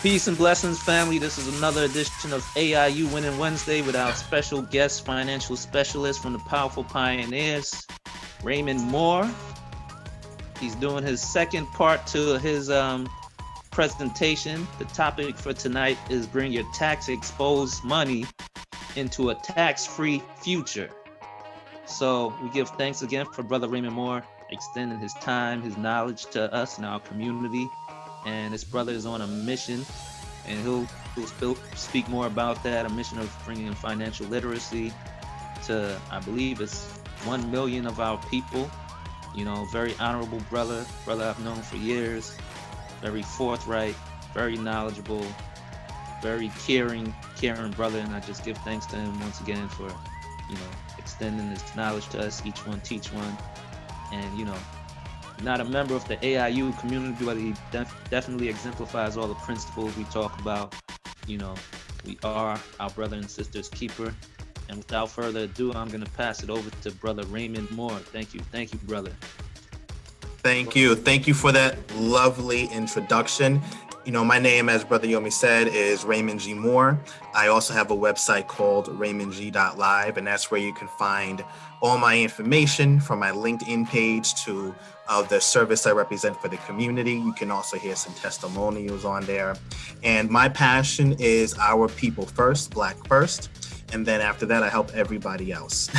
Peace and blessings, family. This is another edition of AIU Winning Wednesday with our special guest financial specialist from the Powerful Pioneers, Raymond Moore. He's doing his second part to his presentation. The topic for tonight is bring your tax-exposed money into a tax-free future. So we give thanks again for Brother Raymond Moore extending his time, his knowledge to us and our community. And this brother is on a mission, and he'll speak more about that, a mission of bringing financial literacy to, I believe it's 1 million of our people. You know, very honorable brother I've known for years, very forthright, very knowledgeable, very caring brother, and I just give thanks to him once again for, you know, extending his knowledge to us, each one teach one. And, you know, not a member of the AIU community, but he definitely exemplifies all the principles we talk about. You know, we are our brother and sister's keeper. And without further ado, I'm going to pass it over to Brother Raymond Moore. Thank you, brother. Thank you for that lovely introduction. You know, my name, as Brother Yomi said, is Raymond G. Moore. I also have a website called RaymondG.live, and that's where you can find all my information from my LinkedIn page to the service I represent for the community. You can also hear some testimonials on there. And my passion is our people first, Black first. And then after that, I help everybody else.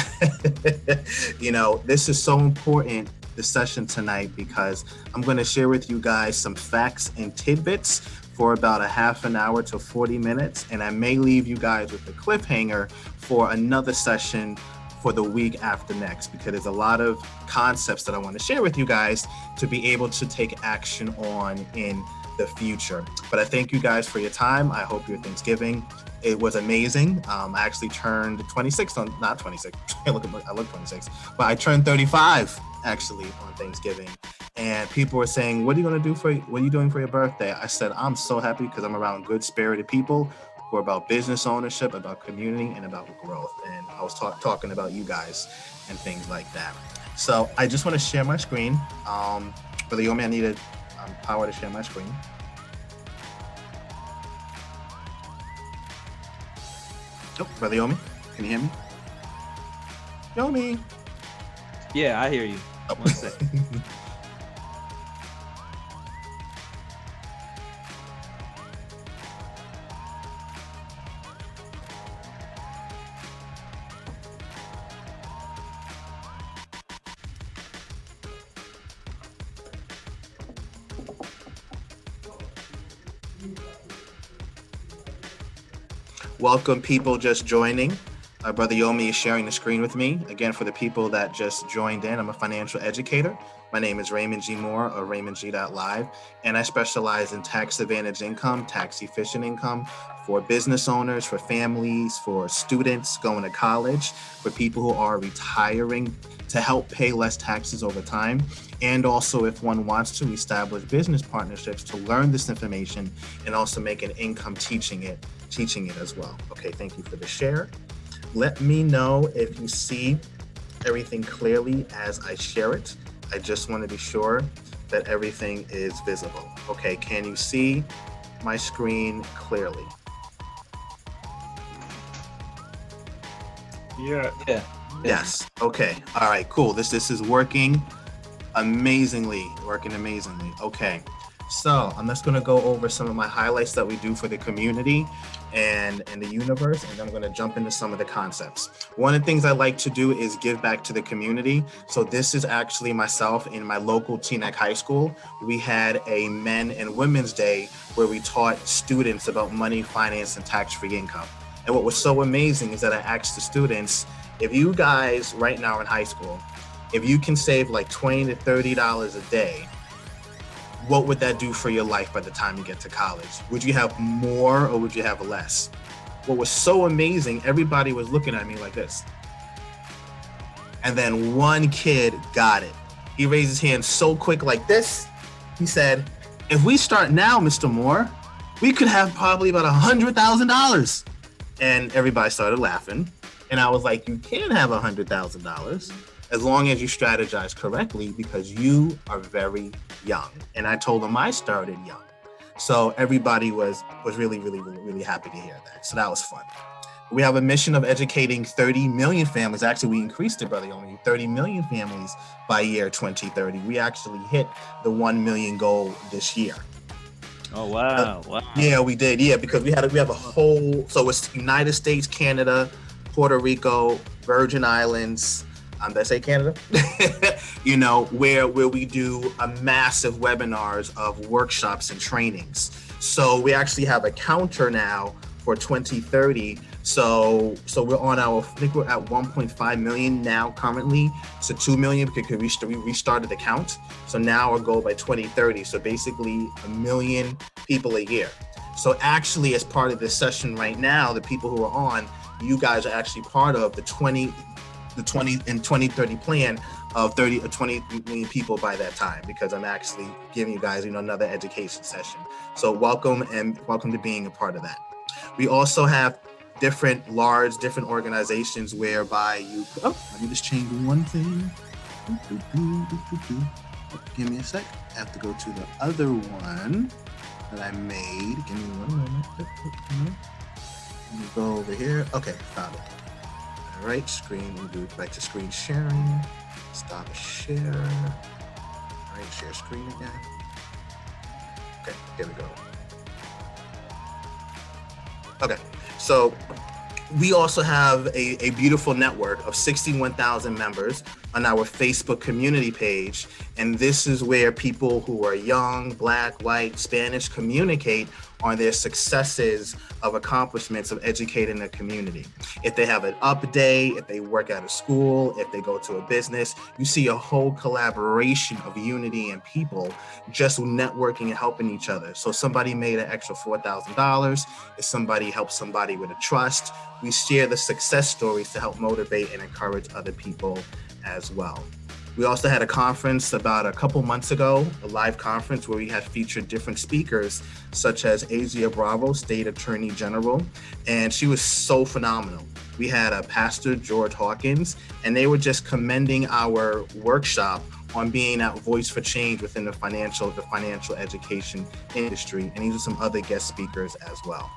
You know, this is so important, the session tonight, because I'm going to share with you guys some facts and tidbits for about a half an hour to 40 minutes. And I may leave you guys with a cliffhanger for another session for the week after next, because there's a lot of concepts that I want to share with you guys to be able to take action on in the future. But I thank you guys for your time. I hope your Thanksgiving, it was amazing. I actually turned 26 on, not 26, I look 26, but I turned 35 actually on Thanksgiving. And people were saying, what are you doing for your birthday? I said, I'm so happy because I'm around good spirited people who are about business ownership, about community, and about growth. And I was talking about you guys and things like that. So I just want to share my screen. Brother Yomi, I needed power to share my screen. Oh, Brother Yomi, can you hear me? Yomi. Yeah, I hear you. Oh. One second. Welcome, people just joining. Brother Yomi is sharing the screen with me. Again, for the people that just joined in, I'm a financial educator. My name is Raymond G. Moore, or RaymondG.live, and I specialize in tax advantage income, tax efficient income for business owners, for families, for students going to college, for people who are retiring to help pay less taxes over time. And also, if one wants to establish business partnerships to learn this information and also make an income teaching it as well. Okay, thank you for the share. Let me know if you see everything clearly as I share it. I just want to be sure that everything is visible. Okay, can you see my screen clearly? Yeah. Yes. Okay. All right, cool. This is working amazingly. Okay. So I'm just going to go over some of my highlights that we do for the community and the universe, and then I'm going to jump into some of the concepts. One of the things I like to do is give back to the community. So this is actually myself in my local Teaneck High School. We had a Men and Women's Day where we taught students about money, finance, and tax-free income. And what was so amazing is that I asked the students, if you guys right now in high school, if you can save like $20 to $30 a day, what would that do for your life by the time you get to college? Would you have more or would you have less? What was so amazing, everybody was looking at me like this. And then one kid got it. He raised his hand so quick like this. He said, if we start now, Mr. Moore, we could have probably about $100,000. And everybody started laughing. And I was like, you can have $100,000 as long as you strategize correctly because you are very young. And I told him I started young. So everybody was really, really, really, really happy to hear that. So that was fun. We have a mission of educating 30 million families. Actually, we increased it, Brother Yomi, 30 million families by year 2030. We actually hit the 1 million goal this year. Oh wow! Wow. Yeah, we did. Yeah, because we have a whole. So it's United States, Canada, Puerto Rico, Virgin Islands. Did I say Canada? where we do a massive webinars of workshops and trainings. So we actually have a counter now for 2030. So we're on I think we're at 1.5 million now currently. So 2 million because we restarted the count. So now our goal by 2030. So basically 1 million people a year. So actually, as part of this session right now, the people who are on, you guys are actually part of the 20 and 2030 plan of 30 or 20 million people by that time, because I'm actually giving you guys, another education session. So welcome to being a part of that. We also have different organizations whereby let me just change one thing. Give me a sec. I have to go to the other one that I made. Give me one moment. Let me go over here. Okay, found it. All right, screen, we'll do back to screen sharing. Stop share. All right, share screen again. Okay, here we go. Okay, so we also have a beautiful network of 61,000 members on our Facebook community page. And this is where people who are young, Black, white, Spanish communicate on their successes of accomplishments of educating the community. If they have an up day, if they work at a school, if they go to a business, you see a whole collaboration of unity and people just networking and helping each other. So somebody made an extra $4,000. If somebody helps somebody with a trust, we share the success stories to help motivate and encourage other people as well. We also had a conference about a couple months ago, a live conference where we had featured different speakers, such as Asia Bravo, State Attorney General, and she was so phenomenal. We had a Pastor George Hawkins, and they were just commending our workshop on being that voice for change within the financial education industry, and these are some other guest speakers as well.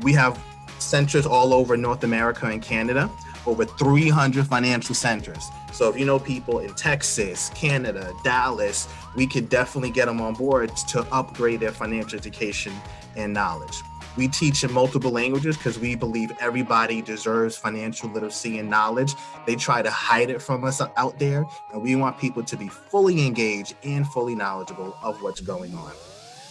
We have centers all over North America and Canada, over 300 financial centers. So if you know people in Texas, Canada, Dallas, we could definitely get them on board to upgrade their financial education and knowledge. We teach in multiple languages because we believe everybody deserves financial literacy and knowledge. They try to hide it from us out there, and we want people to be fully engaged and fully knowledgeable of what's going on.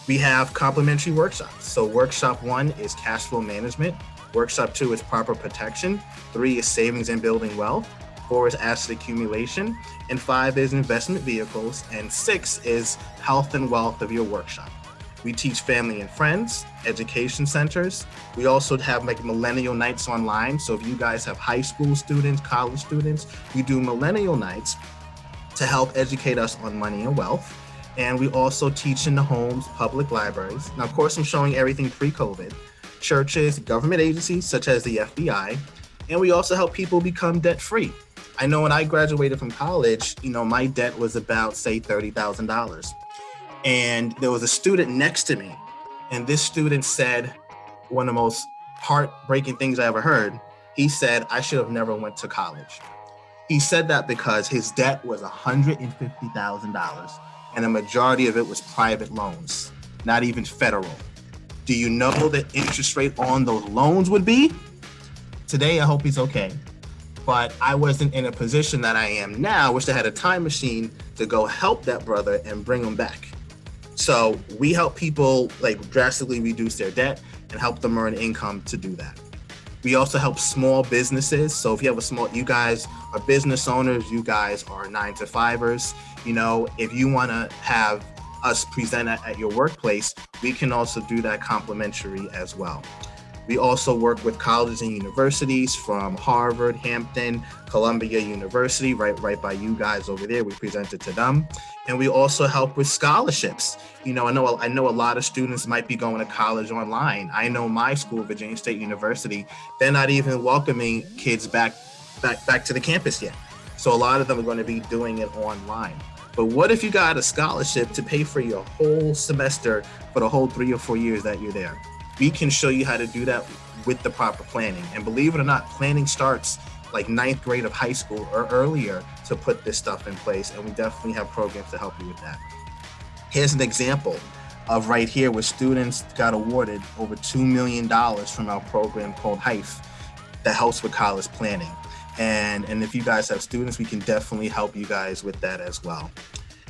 We have complimentary workshops. So workshop 1 is cash flow management. Workshop 2 is proper protection. 3 is savings and building wealth. 4 is asset accumulation. And 5 is investment vehicles. And 6 is health and wealth of your workshop. We teach family and friends, education centers. We also have millennial nights online. So if you guys have high school students, college students, we do millennial nights to help educate us on money and wealth. And we also teach in the homes, public libraries. Now, of course, I'm showing everything pre-COVID. Churches, government agencies such as the FBI, and we also help people become debt-free. I know when I graduated from college, my debt was about, say, $30,000. And there was a student next to me, and this student said one of the most heartbreaking things I ever heard. He said, I should have never went to college. He said that because his debt was $150,000, and a majority of it was private loans, not even federal. Do you know the interest rate on those loans would be? Today, I hope he's okay. But I wasn't in a position that I am now. I wish I had a time machine to go help that brother and bring him back. So we help people drastically reduce their debt and help them earn income to do that. We also help small businesses. So if you have you guys are business owners, you guys are 9-to-5ers, if you want to have us present at your workplace, we can also do that complimentary as well. We also work with colleges and universities from Harvard, Hampton, Columbia University, right by you guys over there. We presented to them. And we also help with scholarships. I know a lot of students might be going to college online. I know my school, Virginia State University, they're not even welcoming kids back to the campus yet. So a lot of them are going to be doing it online. But what if you got a scholarship to pay for your whole semester for the whole 3 or 4 years that you're there? We can show you how to do that with the proper planning. And believe it or not, planning starts like 9th grade of high school or earlier to put this stuff in place. And we definitely have programs to help you with that. Here's an example of right here where students got awarded over $2 million from our program called HIFE that helps with college planning. And if you guys have students, we can definitely help you guys with that as well.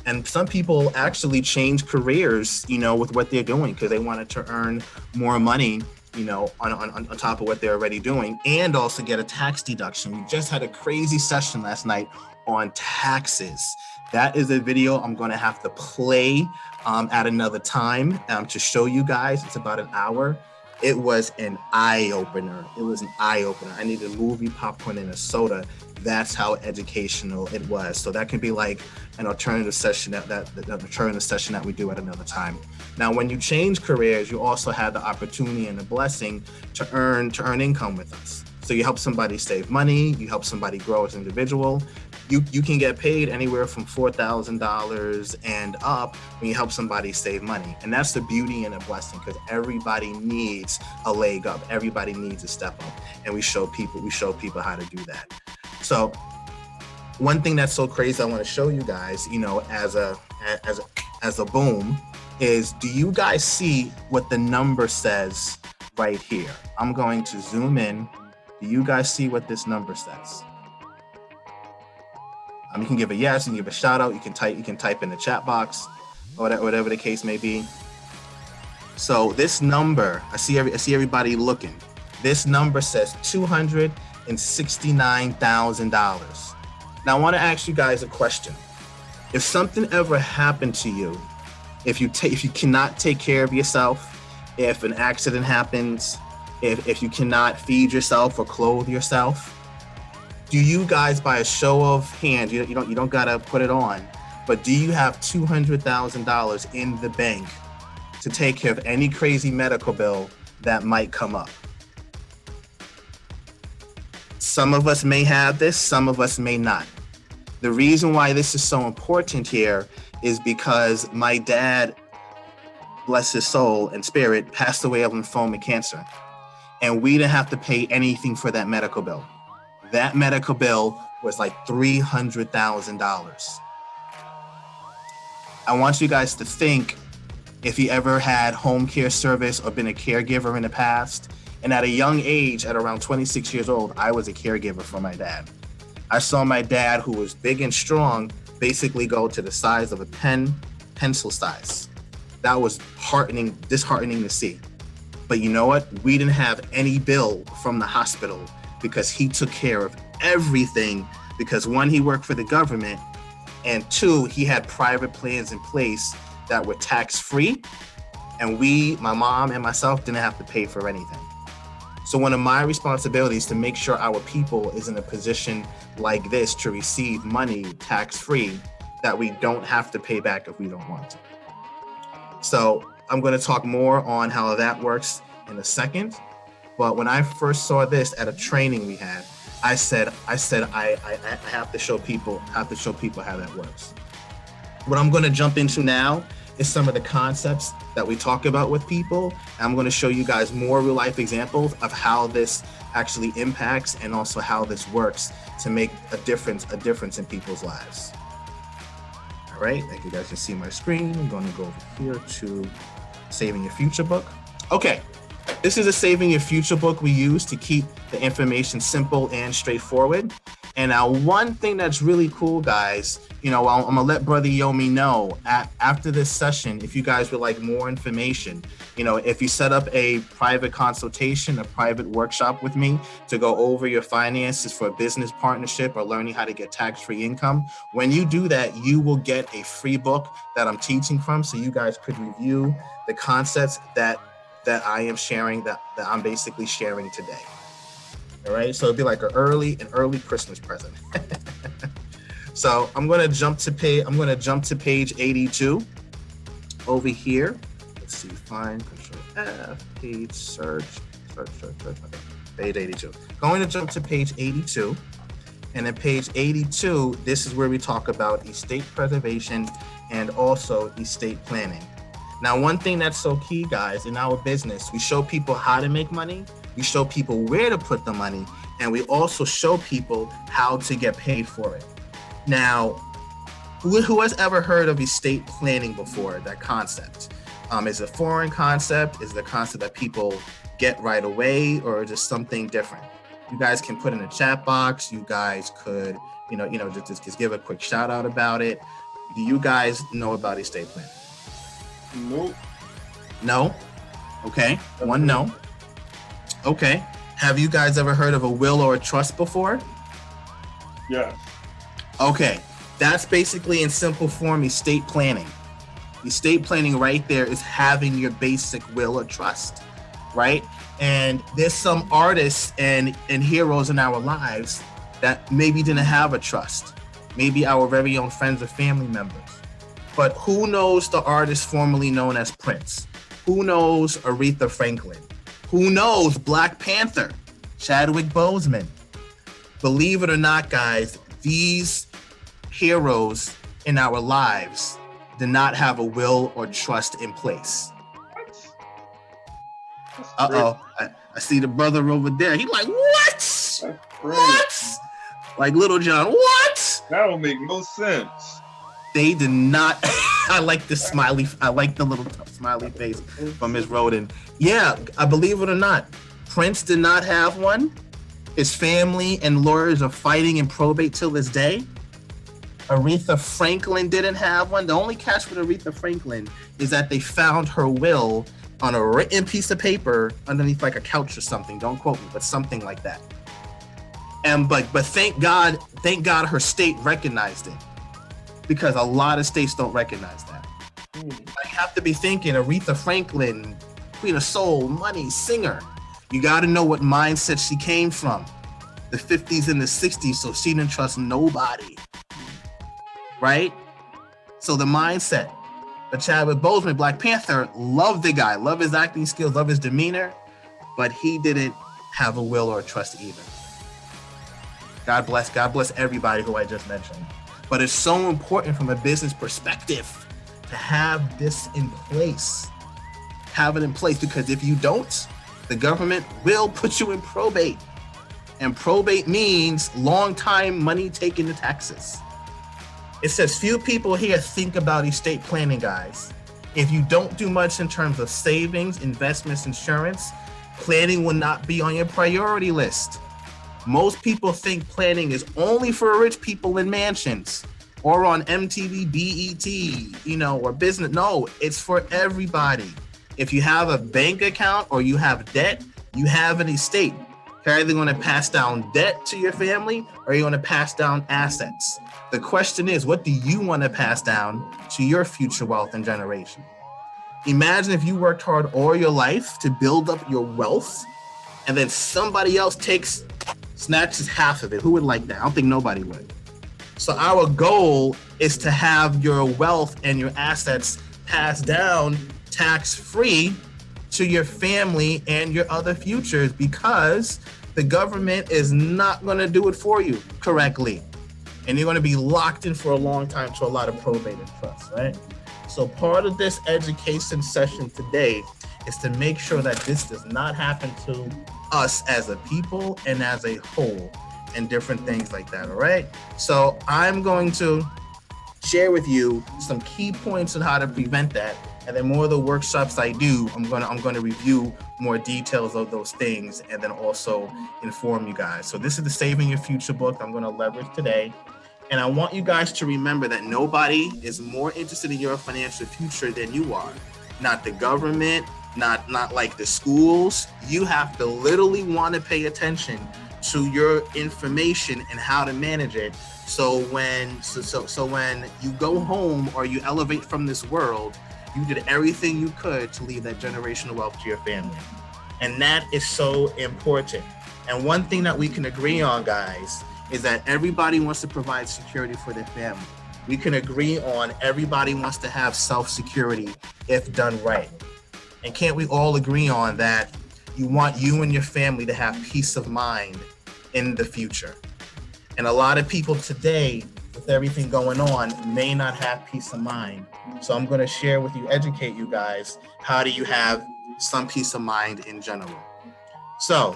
And some people actually change careers, with what they're doing because they wanted to earn more money, on top of what they're already doing, and also get a tax deduction. We just had a crazy session last night on taxes. That is a video I'm going to have to play at another time to show you guys. It's about an hour. It was an eye-opener. I needed a movie, popcorn, and a soda. That's how educational it was. So that can be like an alternative session that we do at another time. Now, when you change careers, you also have the opportunity and the blessing to earn income with us. So you help somebody save money, you help somebody grow as an individual. You can get paid anywhere from $4,000 and up when you help somebody save money. And that's the beauty and a blessing, because everybody needs a leg up. Everybody needs a step up. And we show people how to do that. So one thing that's so crazy I want to show you guys, as a boom, is do you guys see what the number says right here? I'm going to zoom in. Do you guys see what this number says? You can give a yes, you can give a shout out, you can type in the chat box, or whatever the case may be. So this number, I see everybody looking. This number says $269,000. Now I want to ask you guys a question. If something ever happened to you, if you cannot take care of yourself, if an accident happens, if you cannot feed yourself or clothe yourself, do you guys, by a show of hands, you don't gotta put it on, but do you have $200,000 in the bank to take care of any crazy medical bill that might come up? Some of us may have this, some of us may not. The reason why this is so important here is because my dad, bless his soul and spirit, passed away of lymphoma cancer. And we didn't have to pay anything for that medical bill. That medical bill was like $300,000. I want you guys to think if you ever had home care service or been a caregiver in the past. And at a young age, at around 26 years old, I was a caregiver for my dad. I saw my dad, who was big and strong, basically go to the size of a pencil size. That was disheartening to see. But you know what? We didn't have any bill from the hospital because he took care of everything, because one, he worked for the government, and two, he had private plans in place that were tax-free, and my mom and myself, didn't have to pay for anything. So one of my responsibilities to make sure our people is in a position like this to receive money tax-free that we don't have to pay back if we don't want to. So I'm going to talk more on how that works in a second. But when I first saw this at a training we had, I said I have to show people how that works. What I'm going to jump into now is some of the concepts that we talk about with people. And I'm going to show you guys more real life examples of how this actually impacts and also how this works to make a difference in people's lives. All right, like you guys can see my screen. I'm going to go over here to Saving Your Future book. Okay, this is a Saving Your Future book we use to keep the information simple and straightforward. And now one thing that's really cool, guys, I'm gonna let Brother Yomi know after this session, if you guys would like more information, if you set up a private consultation, a private workshop with me to go over your finances for a business partnership or learning how to get tax-free income, when you do that, you will get a free book that I'm teaching from, so you guys could review the concepts that I am sharing, that I'm basically sharing today. All right, so it'd be like an early Christmas present. So I'm gonna jump to page 82 over here. Let's see, find, Control F, page search. Okay, page 82. Going to jump to page 82, And then page 82, this is where we talk about estate preservation and also estate planning. Now, one thing that's so key, guys, in our business, we show people how to make money, we show people where to put the money, and we also show people how to get paid for it. Now, who has ever heard of estate planning before, that concept? Is it a foreign concept? Is it a concept that people get right away, or just something different? You guys can put in the chat box. You guys could, just give a quick shout out about it. Do you guys know about estate planning? Nope. No? Okay. One no. Okay. Have you guys ever heard of a will or a trust before? Yes. Okay. That's basically, in simple form, estate planning. Estate planning right there is having your basic will or trust, right? And there's some artists and heroes in our lives that maybe didn't have a trust. Maybe our very own friends or family members. But who knows the artist formerly known as Prince? Who knows Aretha Franklin? Who knows Black Panther, Chadwick Boseman? Believe it or not, guys, these heroes in our lives did not have a will or trust in place. Uh-oh, I see the brother over there. He like, what? What? Like Little John, what? That don't make no sense. They did not. I like the smiley. I like the little smiley face from Ms. Roden. Yeah, I believe it or not, Prince did not have one. His family and lawyers are fighting in probate till this day. Aretha Franklin didn't have one. The only catch with Aretha Franklin is that they found her will on a written piece of paper underneath like a couch or something. Don't quote me, but something like that. And but thank God her state recognized it, because a lot of states don't recognize that. I have to be thinking Aretha Franklin, Queen of Soul, money, singer. You got to know what mindset she came from, the 50s and the 60s, so she didn't trust nobody, right? So the mindset. But Chadwick Boseman, Black Panther, love the guy, love his acting skills, love his demeanor, but he didn't have a will or a trust either. God bless everybody who I just mentioned. But it's so important from a business perspective to have this in place. Have it in place, because if you don't, the government will put you in probate. And probate means long time money taken to taxes. It says few people here think about estate planning, guys. If you don't do much in terms of savings, investments, insurance, planning will not be on your priority list. Most people think planning is only for rich people in mansions or on MTV, BET, or business. No, it's for everybody. If you have a bank account or you have debt, you have an estate. You're either going to pass down debt to your family or you're going to pass down assets. The question is, what do you want to pass down to your future wealth and generation? Imagine if you worked hard all your life to build up your wealth, and then somebody else snatches half of it. Who would like that? I don't think nobody would. So our goal is to have your wealth and your assets passed down tax-free to your family and your other futures, because the government is not going to do it for you correctly. And you're going to be locked in for a long time to a lot of probate and trust, right? So part of this education session today is to make sure that this does not happen to us as a people and as a whole, and different things like that, all right? So I'm going to share with you some key points on how to prevent that. And then more of the workshops I do, I'm going to review more details of those things and then also inform you guys. So this is the Saving Your Future book I'm going to leverage today. And I want you guys to remember that nobody is more interested in your financial future than you are. Not the government, not like the schools. You have to literally want to pay attention to your information and how to manage it. So when you go home or you elevate from this world, you did everything you could to leave that generational wealth to your family. And that is so important. And one thing that we can agree on, guys, is that everybody wants to provide security for their family. We can agree on everybody wants to have self-security if done right. And can't we all agree on that you want you and your family to have peace of mind in the future? And a lot of people today, with everything going on, may not have peace of mind. So I'm going to share with you, educate you guys, how do you have some peace of mind in general. So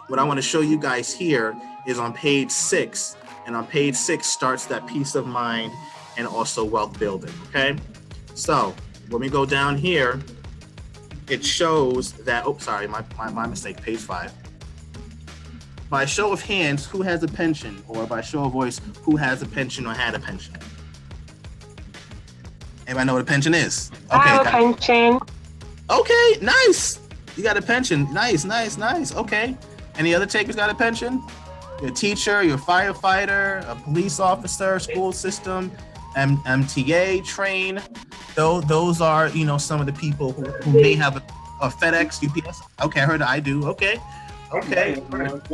what I want to show you guys here is on page 6. And on page 6 starts that peace of mind and also wealth building, okay? So when we go down here, it shows that, oh, sorry, my mistake, page 5. By show of hands, who has a pension? Or by show of voice, who has a pension or had a pension? Anybody know what a pension is? Okay, I have a pension. Okay, nice. You got a pension. Nice. Okay. Any other takers got a pension? You're a teacher, you're a firefighter, a police officer, school system, MTA, train. Those are, some of the people who may have a FedEx, UPS. Okay, I heard I do. Okay. Do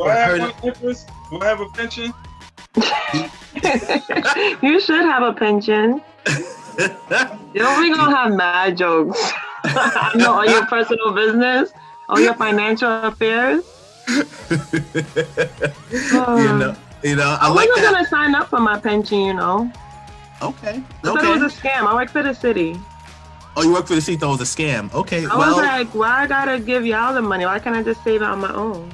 I have interest? Do I have a pension? You should have a pension. You know, we gonna have mad jokes. I know all your personal business, all your financial affairs. I like that. I'm gonna sign up for my pension, Okay. I thought it was a scam. I work for the city. Oh, you work for the city? That was a scam. Okay. I was like, why I gotta give y'all the money? Why can't I just save it on my own?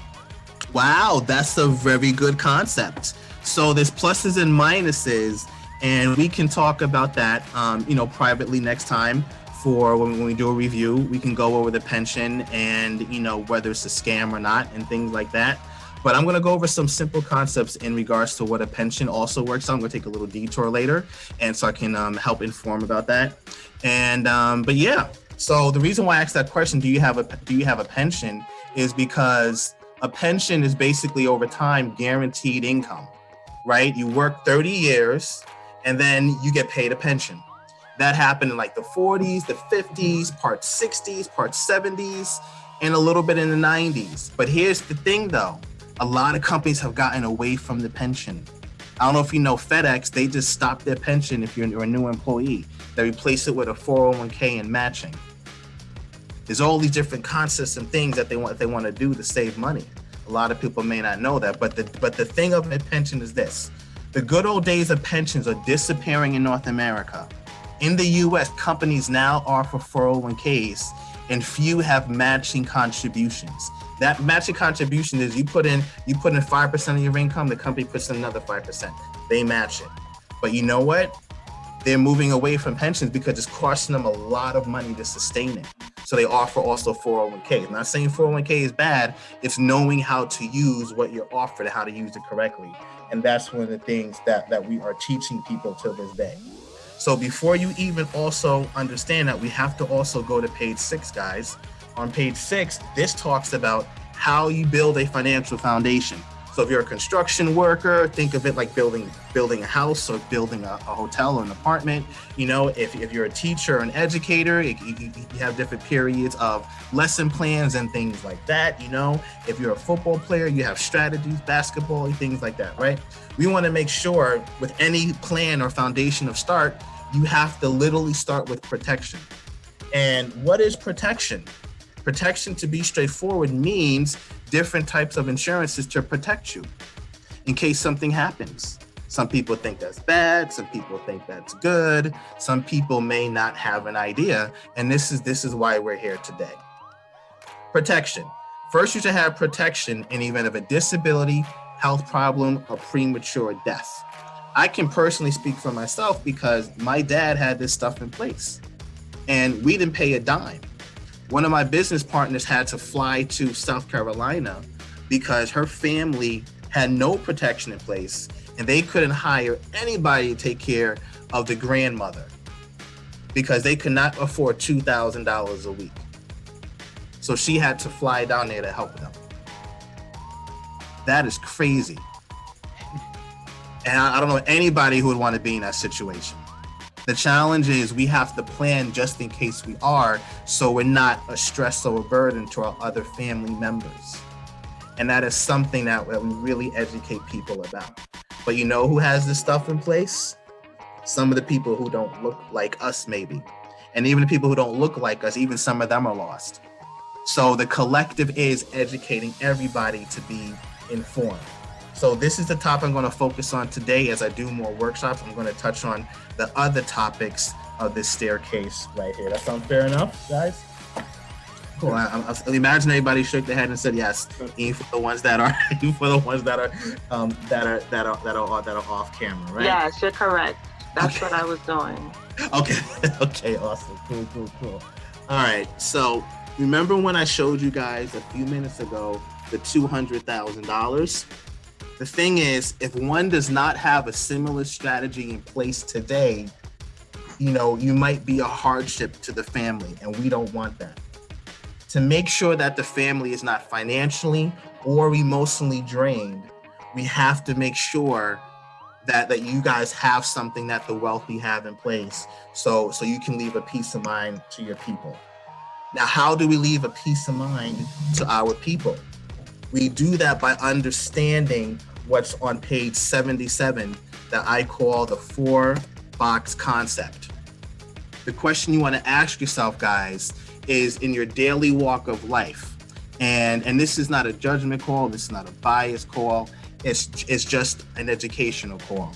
Wow, that's a very good concept. So there's pluses and minuses, and we can talk about that, privately next time. For when we do a review, we can go over the pension and, whether it's a scam or not and things like that. But I'm going to go over some simple concepts in regards to what a pension also works on. I'm going to take a little detour later, and so I can help inform about that. And but yeah, so the reason why I asked that question, do you have a pension, is because a pension is basically over time guaranteed income, right? You work 30 years and then you get paid a pension. That happened in like the 40s, the 50s, part 60s, part 70s, and a little bit in the 90s. But here's the thing though, a lot of companies have gotten away from the pension. I don't know if you know FedEx, they just stopped their pension if you're a new employee. They replace it with a 401k and matching. There's all these different concepts and things that they want to do to save money. A lot of people may not know that, but the thing of a pension is this. The good old days of pensions are disappearing in North America. In the US, companies now offer 401ks and few have matching contributions. That matching contribution is you put in 5% of your income, the company puts in another 5%. They match it. But you know what? They're moving away from pensions because it's costing them a lot of money to sustain it. So they offer also 401ks. I'm not saying 401k is bad. It's knowing how to use what you're offered and how to use it correctly. And that's one of the things that we are teaching people to this day. So before you even also understand that, we have to also go to page 6, guys. On page 6, this talks about how you build a financial foundation. So if you're a construction worker, think of it like building a house or building a hotel or an apartment. If you're a teacher or an educator, you have different periods of lesson plans and things like that. If you're a football player, you have strategies, basketball, things like that, right? We want to make sure with any plan or foundation of start, you have to literally start with protection. And what is protection? Protection, to be straightforward, means different types of insurances to protect you in case something happens. Some people think that's bad. Some people think that's good. Some people may not have an idea. And this is why we're here today. Protection. First, you should have protection in the event of a disability, health problem, or premature death. I can personally speak for myself because my dad had this stuff in place and we didn't pay a dime. One of my business partners had to fly to South Carolina because her family had no protection in place and they couldn't hire anybody to take care of the grandmother because they could not afford $2,000 a week. So she had to fly down there to help them. That is crazy. And I don't know anybody who would want to be in that situation. The challenge is we have to plan just in case we are, so we're not a stress or a burden to our other family members. And that is something that we really educate people about. But you know who has this stuff in place? Some of the people who don't look like us, maybe. And even the people who don't look like us, even some of them are lost. So the collective is educating everybody to be informed. So this is the topic I'm going to focus on today. As I do more workshops, I'm going to touch on the other topics of this staircase right here. That sounds fair enough, guys? Cool. I imagine everybody shook their head and said yes, even for the ones that are off camera, right? Yes, you're correct. That's what I was doing. Okay. Okay. Awesome. Cool. All right. So remember when I showed you guys a few minutes ago the $200,000? The thing is, if one does not have a similar strategy in place today, you might be a hardship to the family, and we don't want that. To make sure that the family is not financially or emotionally drained, we have to make sure that you guys have something that the wealthy have in place, so you can leave a peace of mind to your people. Now, how do we leave a peace of mind to our people? We do that by understanding what's on page 77 that I call the 4-box concept. The question you want to ask yourself, guys, is in your daily walk of life. And this is not a judgment call, this is not a bias call, it's just an educational call.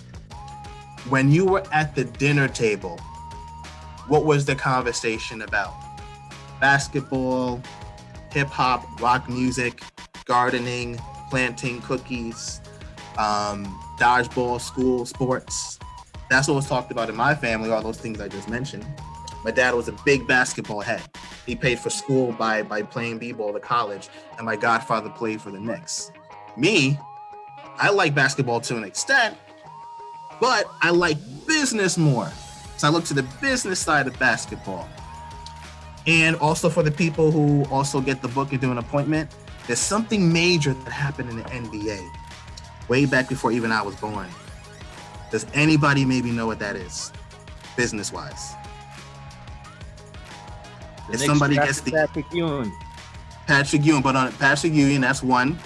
When you were at the dinner table, what was the conversation about? Basketball, hip hop, rock music, gardening, planting cookies, dodgeball, school, sports. That's what was talked about in my family, all those things I just mentioned. My dad was a big basketball head. He paid for school by playing b-ball to college, and my godfather played for the Knicks. Me, I like basketball to an extent, but I like business more. So I look to the business side of basketball. And also for the people who also get the book and do an appointment, there's something major that happened in the NBA way back before even I was born. Does anybody maybe know what that is, business-wise? If somebody gets the Patrick Ewing. Patrick Ewing, but on Patrick Ewing, that's one.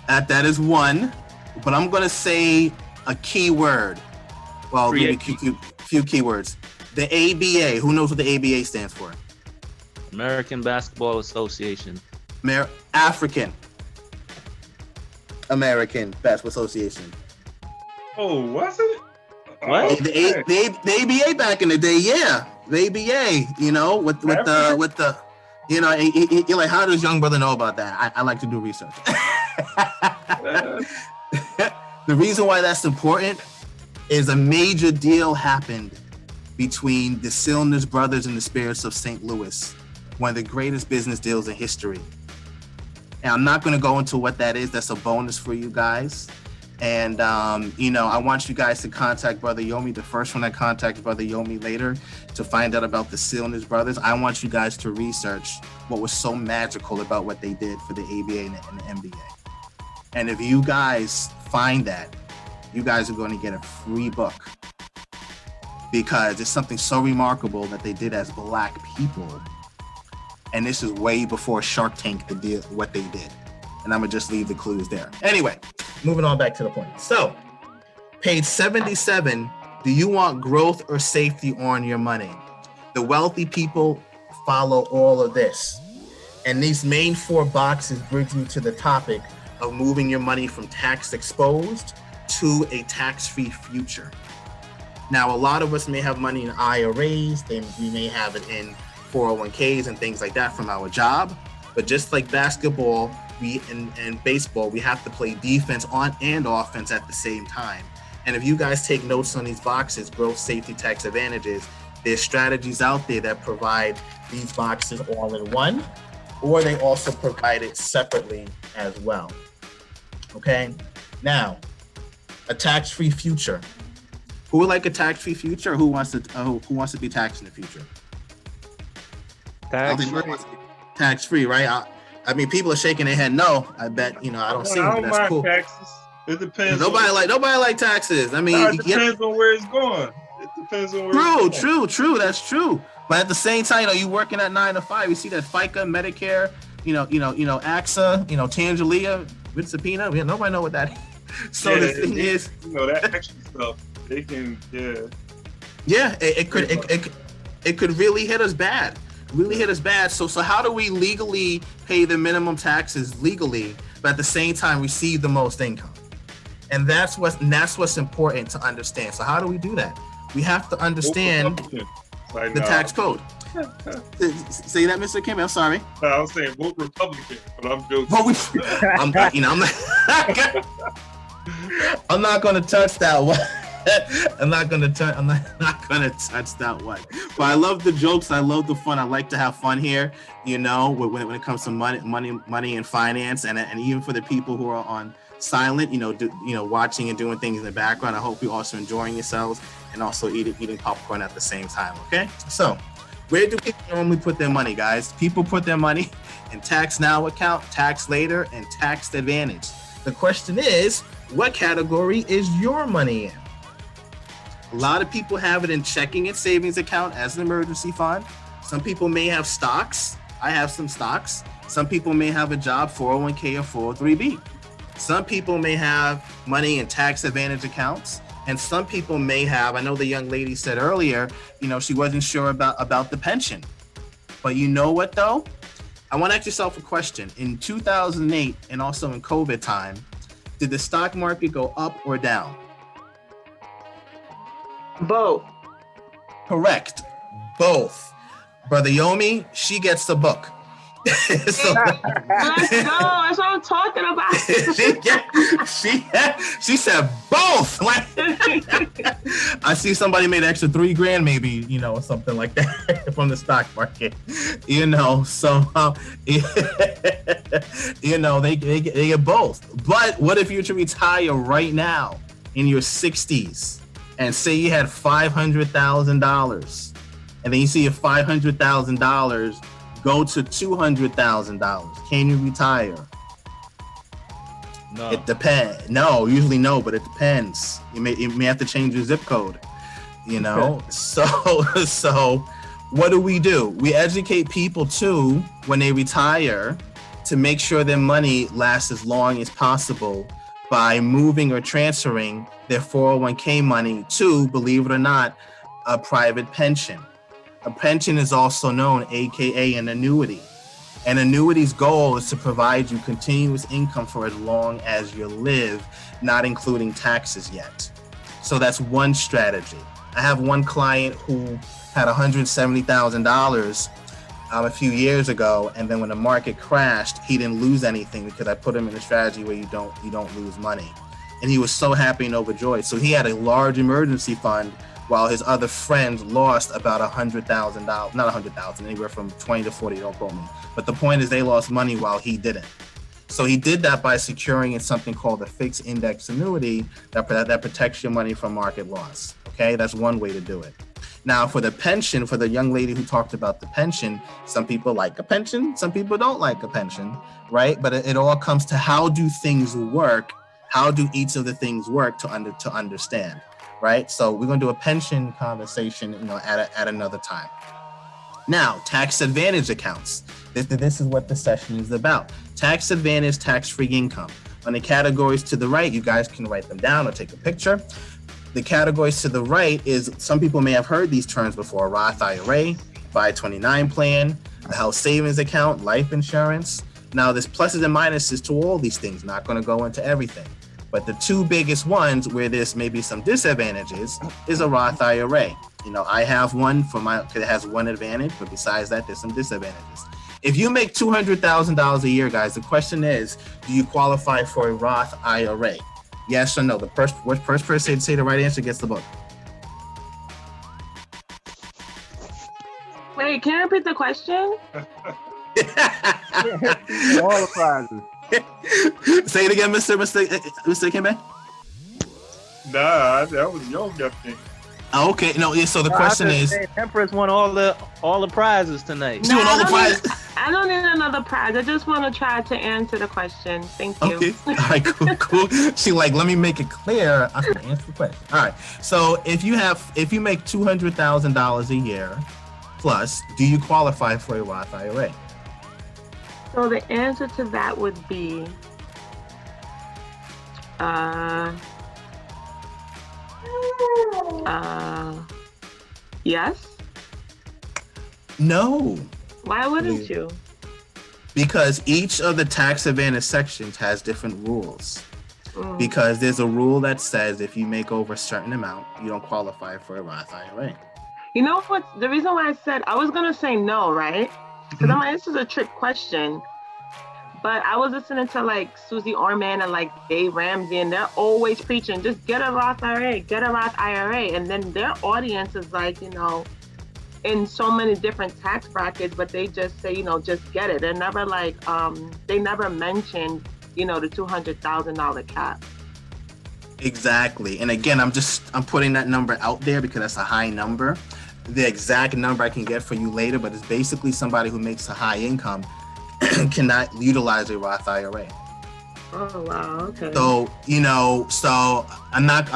That is one. But I'm gonna say a key word. Well, maybe a few keywords. The ABA. Who knows what the ABA stands for? American Basketball Association. African American Basketball Association. Oh, was it? What? The ABA back in the day, yeah. The ABA, with the you're like, how does young brother know about that? I like to do research. The reason why that's important is a major deal happened between the Silners brothers and the Spirits of St. Louis, one of the greatest business deals in history. And I'm not going to go into what that is. That's a bonus for you guys. And, I want you guys to contact Brother Yomi. The first one I contacted Brother Yomi later to find out about the Silners brothers. I want you guys to research what was so magical about what they did for the ABA and the NBA. And if you guys find that, you guys are going to get a free book, because it's something so remarkable that they did as Black people. And this is way before Shark Tank did what they did. And I'm gonna just leave the clues there. Anyway, moving on back to the point. So, page 77, do you want growth or safety on your money? The wealthy people follow all of this. And these main 4 boxes bring you to the topic of moving your money from tax exposed to a tax-free future. Now, a lot of us may have money in IRAs, we may have it in 401ks and things like that from our job. But just like basketball, and baseball, we have to play defense on and offense at the same time. And if you guys take notes on these boxes, growth, safety, tax advantages, there's strategies out there that provide these boxes all in one, or they also provide it separately as well. Okay, now, a tax-free future. Who would like a tax-free future, or who wants to be taxed in the future? Tax-free, right? I mean, people are shaking their head no. I bet, I don't see it, but that's cool. Taxes. It depends. Nobody like taxes. I mean, it depends on where it's going. It depends on where it's going. True. That's true. But at the same time, you working at 9 to 5. You see that FICA, Medicare, AXA, Tangelia, with subpoena. Nobody know what that is. So the thing is, that extra stuff. They can, yeah. It could really hit us bad. So how do we legally pay the minimum taxes legally but at the same time receive the most income. And that's what's important to understand. So how do we do that? We have to understand the tax code. Say that, Mr. Kim. I'm sorry. No, I was saying vote Republican, but I'm joking. I'm not going to touch that one. I'm not gonna touch that one. But I love the jokes. I love the fun. I like to have fun here. You know, when it comes to money and finance, and even for the people who are on silent, watching and doing things in the background. I hope you're also enjoying yourselves and also eating popcorn at the same time. Okay, so where do people normally put their money, guys? People put their money in tax now account, tax later, and tax advantage. The question is, what category is your money in? A lot of people have it in checking and savings account as an emergency fund. Some people may have stocks. I have some stocks. Some people may have a job, 401k or 403b. Some people may have money in tax advantage accounts. And some people may have, I know the young lady said earlier, she wasn't sure about the pension. But you know what though? I want to ask yourself a question. In 2008 and also in COVID time, did the stock market go up or down? Both. Correct. Both. Brother Yomi, she gets the book. So, Let's go. That's what I'm talking about. she said both. I see somebody made an extra $3,000 maybe, or something like that from the stock market. So they get both. But what if you're to retire right now in your 60s? And say you had $500,000, and then you see your $500,000 go to $200,000. Can you retire? No. It depends. No, usually no, but it depends. You may have to change your zip code. So what do? We educate people too when they retire to make sure their money lasts as long as possible by moving or transferring their 401k money to, believe it or not, a private pension. A pension is also known, AKA an annuity. An annuity's goal is to provide you continuous income for as long as you live, not including taxes yet. So that's one strategy. I have one client who had $170,000 a few years ago, and then when the market crashed, he didn't lose anything because I put him in a strategy where you don't lose money. And he was so happy and overjoyed. So he had a large emergency fund while his other friends lost about $100,000, not $100,000, anywhere from 20 to 40, don't quote me. But the point is they lost money while he didn't. So he did that by securing in something called a fixed index annuity that protects your money from market loss. Okay, that's one way to do it. Now, for the pension, for the young lady who talked about the pension, some people like a pension, some people don't like a pension, right? But it all comes to how do things work? How do each of the things work to understand, right? So we're going to do a pension conversation, at another time. Now, tax advantage accounts. This is what the session is about. Tax advantage, tax-free income. On the categories to the right, you guys can write them down or take a picture. The categories to the right is, some people may have heard these terms before: Roth IRA, 529 plan, the health savings account, life insurance. Now, there's pluses and minuses to all these things. Not going to go into everything. But the two biggest ones where there's maybe some disadvantages is a Roth IRA. I have one because it has one advantage, but besides that, there's some disadvantages. If you make $200,000 a year, guys, the question is, do you qualify for a Roth IRA? Yes or no? The first person to say the right answer gets the book. Wait, can you repeat the question? All the prizes. Say it again, Mr. Kimbe. Nah, that was your gut thing. Okay, no, yeah. So the question is, Empress won all the prizes tonight. doing all the prizes. I don't need another prize. I just want to try to answer the question. Thank you. Okay. All right, cool. She let me make it clear. I'm gonna answer the question. All right. So if you make $200,000 a year plus, do you qualify for a Roth IRA? So the answer to that would be yes. No. Why wouldn't you? Because each of the tax advantage sections has different rules. Because there's a rule that says if you make over a certain amount, you don't qualify for a Roth IRA. You know what? The reason why I said I was gonna say no, right? Because I'm like, this is a trick question. But I was listening to like Susie Orman and like Dave Ramsey, and they're always preaching, just get a Roth IRA, get a Roth IRA. And then their audience is like, you know, in so many different tax brackets, but they just say, you know, just get it. They're never like, they never mentioned, you know, the $200,000 cap. Exactly. And again, I'm putting that number out there because that's a high number. The exact number I can get for you later, but it's basically somebody who makes a high income cannot utilize a Roth IRA. Oh wow, okay. So, you know, I'm not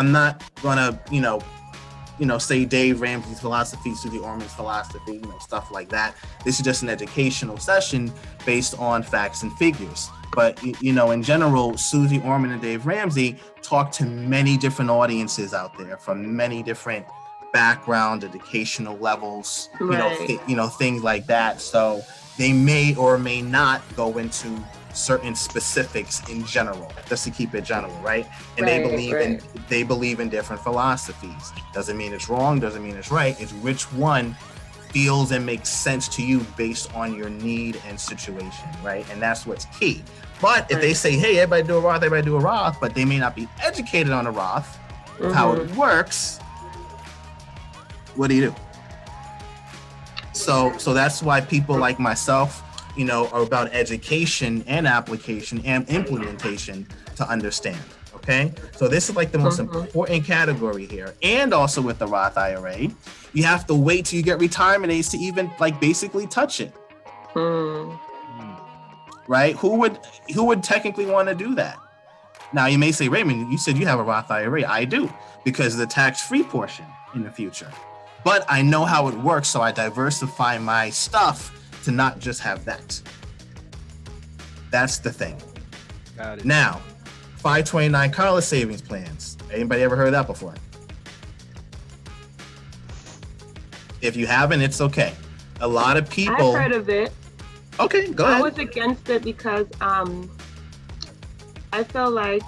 gonna, you know, say Dave Ramsey's philosophy, Susie Orman's philosophy, you know, stuff like that. This is just an educational session based on facts and figures. But, you know, in general, Susie Orman and Dave Ramsey talk to many different audiences out there from many different background, educational levels, Right. you know, things like that. So they may or may not go into certain specifics in general, just to keep it general, right? And they believe in different philosophies. Doesn't mean it's wrong, doesn't mean it's right. It's which one feels and makes sense to you based on your need and situation, right? And that's what's key. But if they say, hey, everybody do a Roth, but they may not be educated on a Roth, how it works, what do? So that's why people like myself, you know, are about education and application and implementation to understand. Okay, so this is like the most important category here. And also with the Roth IRA, you have to wait till you get retirement age to even like basically touch it. Right? Who would technically want to do that? Now you may say, Raymond, you said you have a Roth IRA. I do, because of the tax-free portion in the future. But I know how it works, so I diversify my stuff to not just have that. That's the thing. Got it. Now, 529 college savings plans. Anybody ever heard of that before? If you haven't, it's okay. A lot of people. I've heard of it. Okay, go ahead. I was against it because I feel like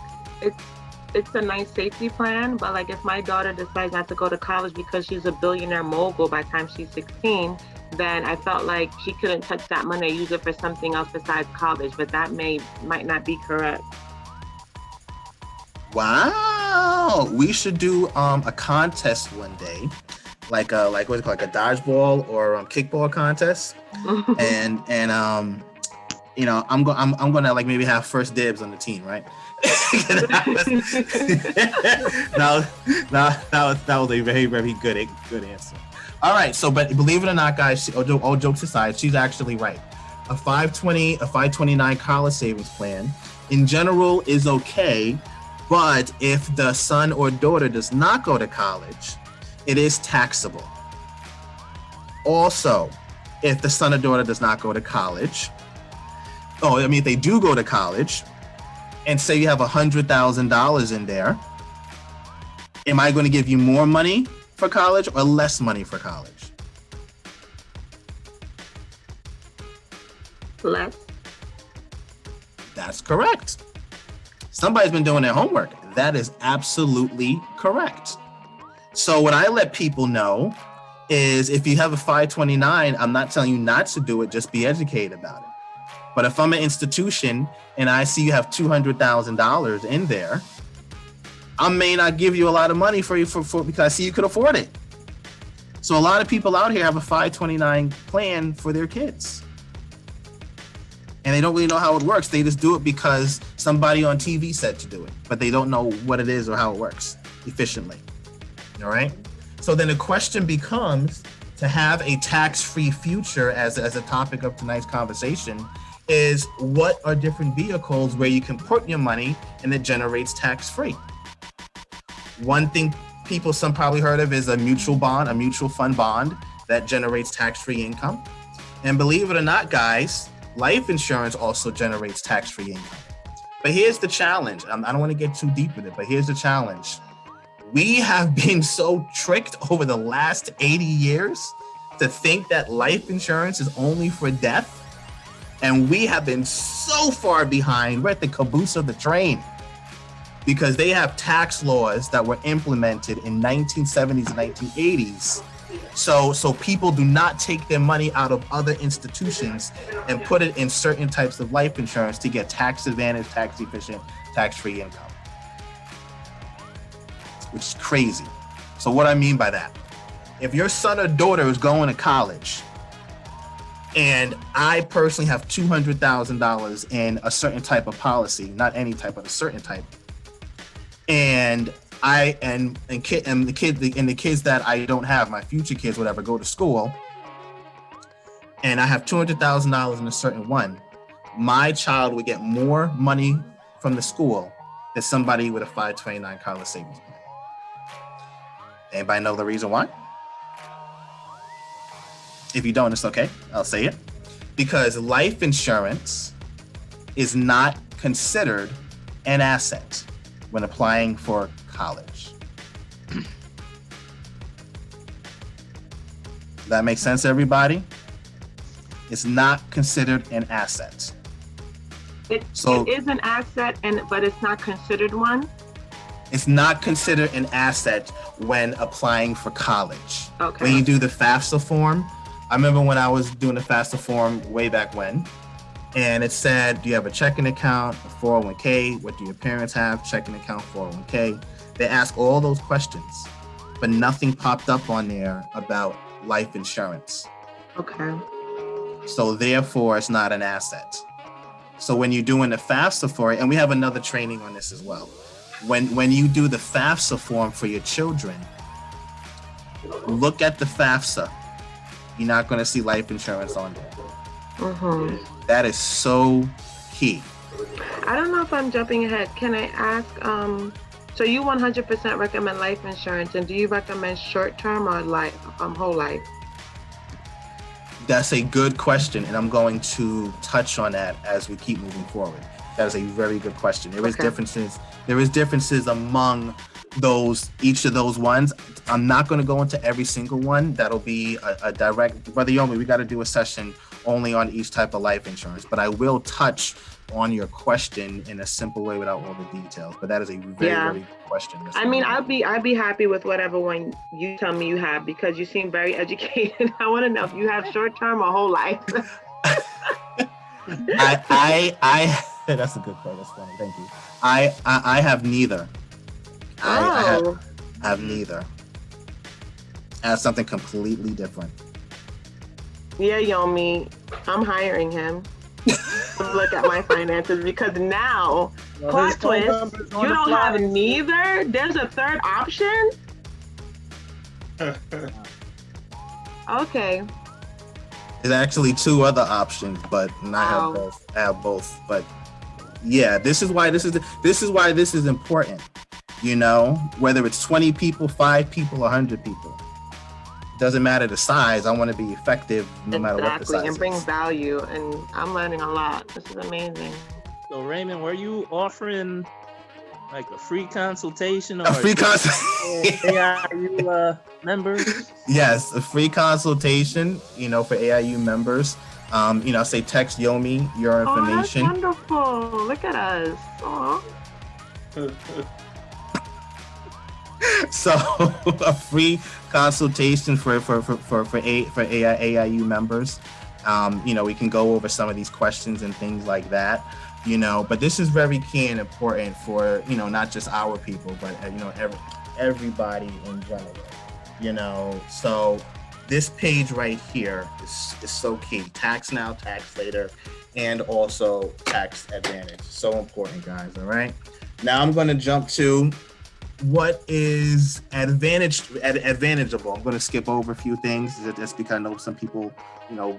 it's a nice safety plan, but like if my daughter decides not to go to college because she's a billionaire mogul by the time she's 16, then I felt like she couldn't touch that money, use it for something else besides college, but that might not be correct. Wow, we should do a contest one day, like what's it called, like a dodgeball or kickball contest, and you know, I'm gonna like maybe have first dibs on the team, right? That was a very, very good answer. All right, so but believe it or not, guys, all jokes aside, she's actually right. A 529 college savings plan in general is okay, but if the son or daughter does not go to college, it is taxable. Also, if the son or daughter does not go to college, if they do go to college, and say you have $100,000 in there, am I going to give you more money for college or less money for college? Less. That's correct. Somebody's been doing their homework. That is absolutely correct. So what I let people know is if you have a 529, I'm not telling you not to do it, just be educated about it. But if I'm an institution and I see you have $200,000 in there, I may not give you a lot of money for because I see you could afford it. So a lot of people out here have a 529 plan for their kids. And they don't really know how it works. They just do it because somebody on TV said to do it, but they don't know what it is or how it works efficiently. All right. So then the question becomes, to have a tax-free future as a topic of tonight's conversation, is what are different vehicles where you can put your money and it generates tax-free. One thing some probably heard of is a mutual fund bond that generates tax-free income. And believe it or not, guys, life insurance also generates tax-free income. But here's the challenge. I don't want to get too deep with it, but here's the challenge. We have been so tricked over the last 80 years to think that life insurance is only for death, And we have been so far behind. We're at the caboose of the train because they have tax laws that were implemented in 1970s and 1980s. So people do not take their money out of other institutions and put it in certain types of life insurance to get tax advantage, tax efficient, tax-free income, which is crazy. So what I mean by that, if your son or daughter is going to college, and I personally have $200,000 in a certain type of policy, not any type, but a certain type, and the kids that I don't have, my future kids, whatever, go to school, and I have $200,000 in a certain one, my child would get more money from the school than somebody with a 529 college savings plan. Anybody know the reason why? If you don't, it's okay. I'll say it. Because life insurance is not considered an asset when applying for college. Does that make sense, everybody? It's not considered an asset. It is an asset, but it's not considered one? It's not considered an asset when applying for college. Okay. When you do the FAFSA form, I remember when I was doing the FAFSA form way back when, and it said, do you have a checking account, a 401k? What do your parents have? Checking account, 401k. They ask all those questions, but nothing popped up on there about life insurance. Okay. So therefore, it's not an asset. So when you're doing the FAFSA for it, and we have another training on this as well. When you do the FAFSA form for your children, look at the FAFSA. You're not going to see life insurance on there. Mm-hmm. That is so key. I don't know if I'm jumping ahead. Can I ask, so you 100% recommend life insurance, and do you recommend short-term or whole life? That's a good question, and I'm going to touch on that as we keep moving forward. That is a very good question. There is differences. There is differences among each of those ones. I'm not going to go into every single one. That'll be a direct. Brother Yomi, we got to do a session only on each type of life insurance. But I will touch on your question in a simple way without all the details. But that is a very good question. I mean, I'd be happy with whatever one you tell me you have, because you seem very educated. I want to know if you have short term or whole life. I that's a good point. That's funny. Thank you. I have neither. I have neither. I have something completely different. Yeah, Yomi, I'm hiring him to look at my finances, because now, plot twist, you don't have neither? There's a third option? Okay. There's actually two other options, but I have both. But yeah, this is why this is important. You know, whether it's 20 people, 5 people, 100 people. Doesn't matter the size. I want to be effective no matter what the size is. And bring value. And I'm learning a lot. This is amazing. So Raymond, were you offering like a free consultation or a free consultation AIU members? Yes, a free consultation, you know, for AIU members. You know, say text Yomi your information. Oh, that's wonderful. Look at us. Aww. So a free consultation for AIU members. You know, we can go over some of these questions and things like that, you know, but this is very key and important for, you know, not just our people, but, you know, everybody in general, you know. So this page right here is so key. Tax now, tax later, and also tax advantage. So important, guys. All right. Now I'm going to jump to what is advantageable. I'm going to skip over a few things just because I know some people, you know,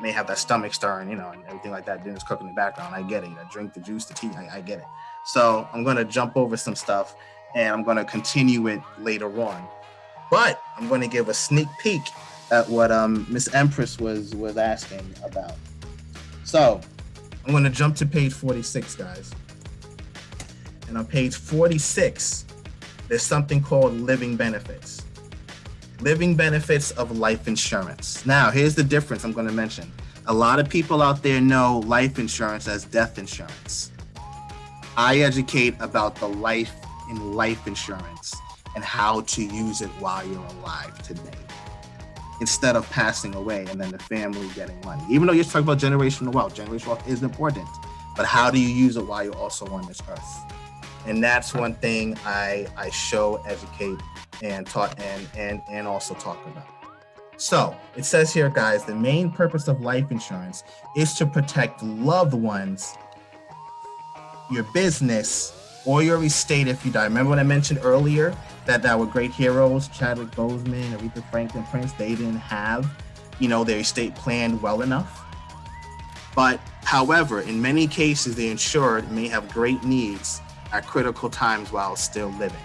may have that stomach stirring, you know, and everything like that. Dinner's cooking in the background. I get it. I drink the juice, the tea. I get it. So I'm going to jump over some stuff and I'm going to continue it later on. But I'm going to give a sneak peek at what Miss Empress was asking about. So I'm going to jump to page 46, guys. And on page 46, there's something called living benefits. Living benefits of life insurance. Now, here's the difference I'm going to mention. A lot of people out there know life insurance as death insurance. I educate about the life in life insurance and how to use it while you're alive today, instead of passing away and then the family getting money. Even though you're talking about generational wealth is important, but how do you use it while you're also on this earth? And that's one thing I show, educate, and talk and also talk about. So it says here, guys, the main purpose of life insurance is to protect loved ones, your business, or your estate if you die. Remember when I mentioned earlier that were great heroes, Chadwick Boseman, Aretha Franklin, Prince, they didn't have, their estate planned well enough. But however, in many cases, the insured may have great needs at critical times while still living.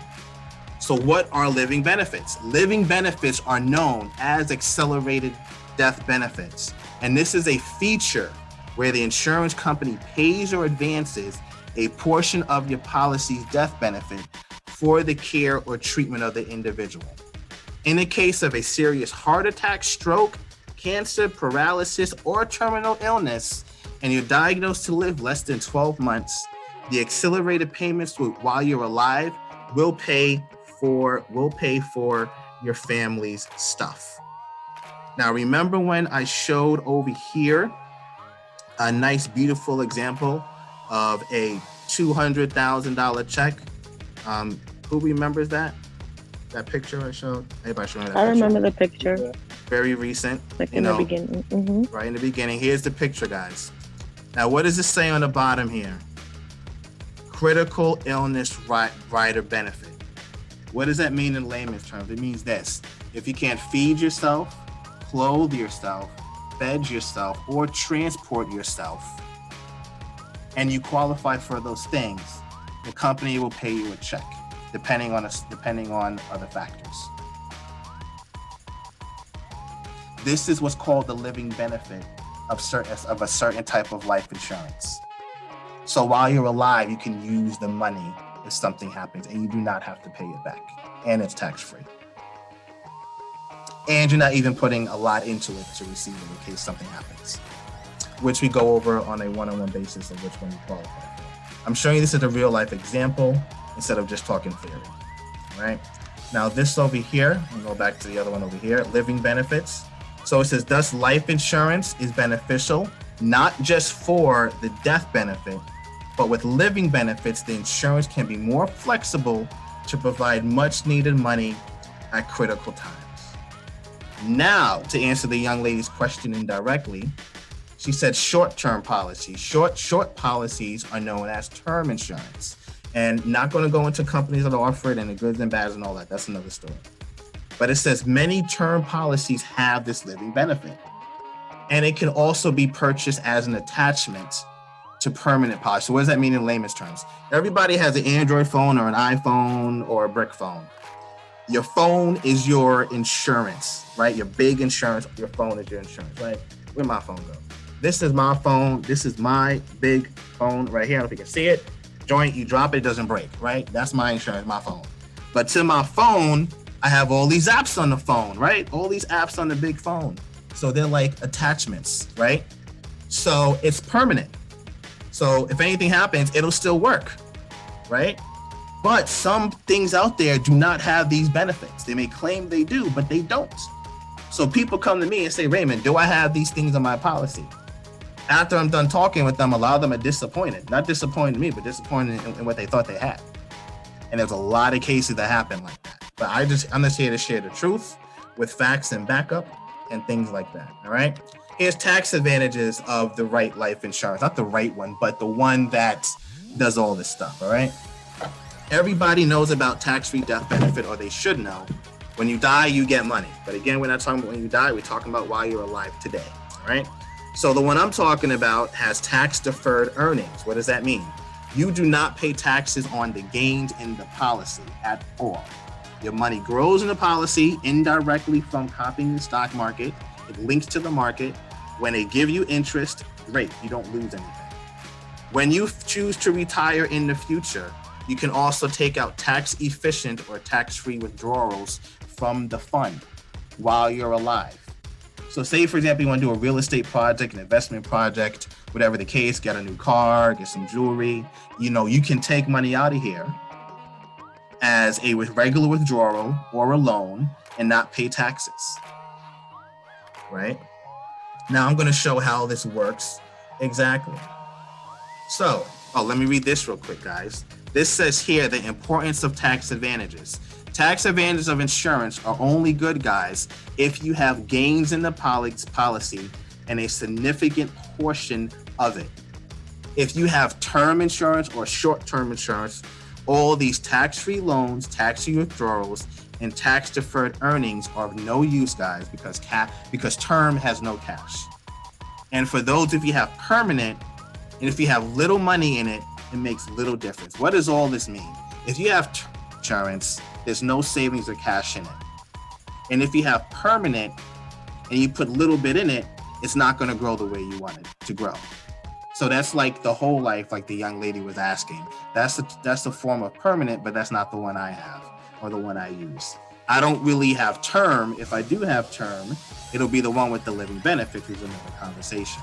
So what are living benefits? Living benefits are known as accelerated death benefits. And this is a feature where the insurance company pays or advances a portion of your policy's death benefit for the care or treatment of the individual. In the case of a serious heart attack, stroke, cancer, paralysis, or terminal illness, and you're diagnosed to live less than 12 months, the accelerated payments while you're alive will pay for your family's stuff. Now, remember when I showed over here a nice, beautiful example of a $200,000 check? Who remembers that picture I showed? Everybody showing that I picture? remember the picture. Very recent. Like in the beginning. Mm-hmm. Right in the beginning. Here's the picture, guys. Now, what does it say on the bottom here? Critical illness rider benefit. What does that mean in layman's terms? It means this: if you can't feed yourself, clothe yourself, bed yourself, or transport yourself, and you qualify for those things, the company will pay you a check, depending on other factors. This is what's called the living benefit of a certain type of life insurance. So while you're alive, you can use the money if something happens, and you do not have to pay it back, and it's tax-free. And you're not even putting a lot into it to receive it in case something happens, which we go over on a one-on-one basis of which one you qualify for. I'm showing you this as a real-life example instead of just talking theory. All right. Now this over here, we'll go back to the other one over here, living benefits. So it says, thus life insurance is beneficial, not just for the death benefit, but with living benefits, the insurance can be more flexible to provide much needed money at critical times. Now, to answer the young lady's question indirectly, she said short-term policies. Short policies are known as term insurance. And not going to go into companies that offer it and the goods and bads and all that. That's another story. But it says many term policies have this living benefit. And it can also be purchased as an attachment to permanent policy. So what does that mean in layman's terms? Everybody has an Android phone or an iPhone or a brick phone. Your phone is your insurance, right? Your big insurance. Your phone is your insurance, right? Where'd my phone go? This is my phone. This is my big phone right here. I don't know if you can see it. Joint, you drop it, it doesn't break, right? That's my insurance, my phone. But to my phone, I have all these apps on the phone, right? All these apps on the big phone. So they're like attachments, right? So it's permanent. So if anything happens, it'll still work, right? But some things out there do not have these benefits. They may claim they do, but they don't. So people come to me and say, Raymond, do I have these things on my policy? After I'm done talking with them, a lot of them are disappointed. Not disappointed in me, but disappointed in what they thought they had. And there's a lot of cases that happen like that. But I'm just here to share the truth with facts and backup and things like that, all right? Here's tax advantages of the right life insurance. Not the right one, but the one that does all this stuff, all right? Everybody knows about tax-free death benefit, or they should know. When you die, you get money. But again, we're not talking about when you die, we're talking about while you're alive today, all right? So the one I'm talking about has tax-deferred earnings. What does that mean? You do not pay taxes on the gains in the policy at all. Your money grows in the policy indirectly from copying the stock market. It links to the market. When they give you interest, great, you don't lose anything. When you choose to retire in the future, you can also take out tax-efficient or tax-free withdrawals from the fund while you're alive. So say, for example, you want to do a real estate project, an investment project, whatever the case, get a new car, get some jewelry, you can take money out of here as a regular withdrawal or a loan and not pay taxes, right? Now I'm going to show how this works exactly. So, let me read this real quick, guys. This says here the importance of tax advantages. Tax advantages of insurance are only good, guys, if you have gains in the policy and a significant portion of it. If you have term insurance or short-term insurance, all these tax-free loans, tax-free withdrawals, and tax-deferred earnings are of no use, guys, because term has no cash. And for those of you have permanent, and if you have little money in it, it makes little difference. What does all this mean? If you have insurance, there's no savings or cash in it. And if you have permanent and you put little bit in it, it's not going to grow the way you want it to grow. So that's like the whole life, like the young lady was asking. That's the form of permanent, but that's not the one I have or the one I use. I don't really have term. If I do have term, it'll be the one with the living benefits, which is another conversation.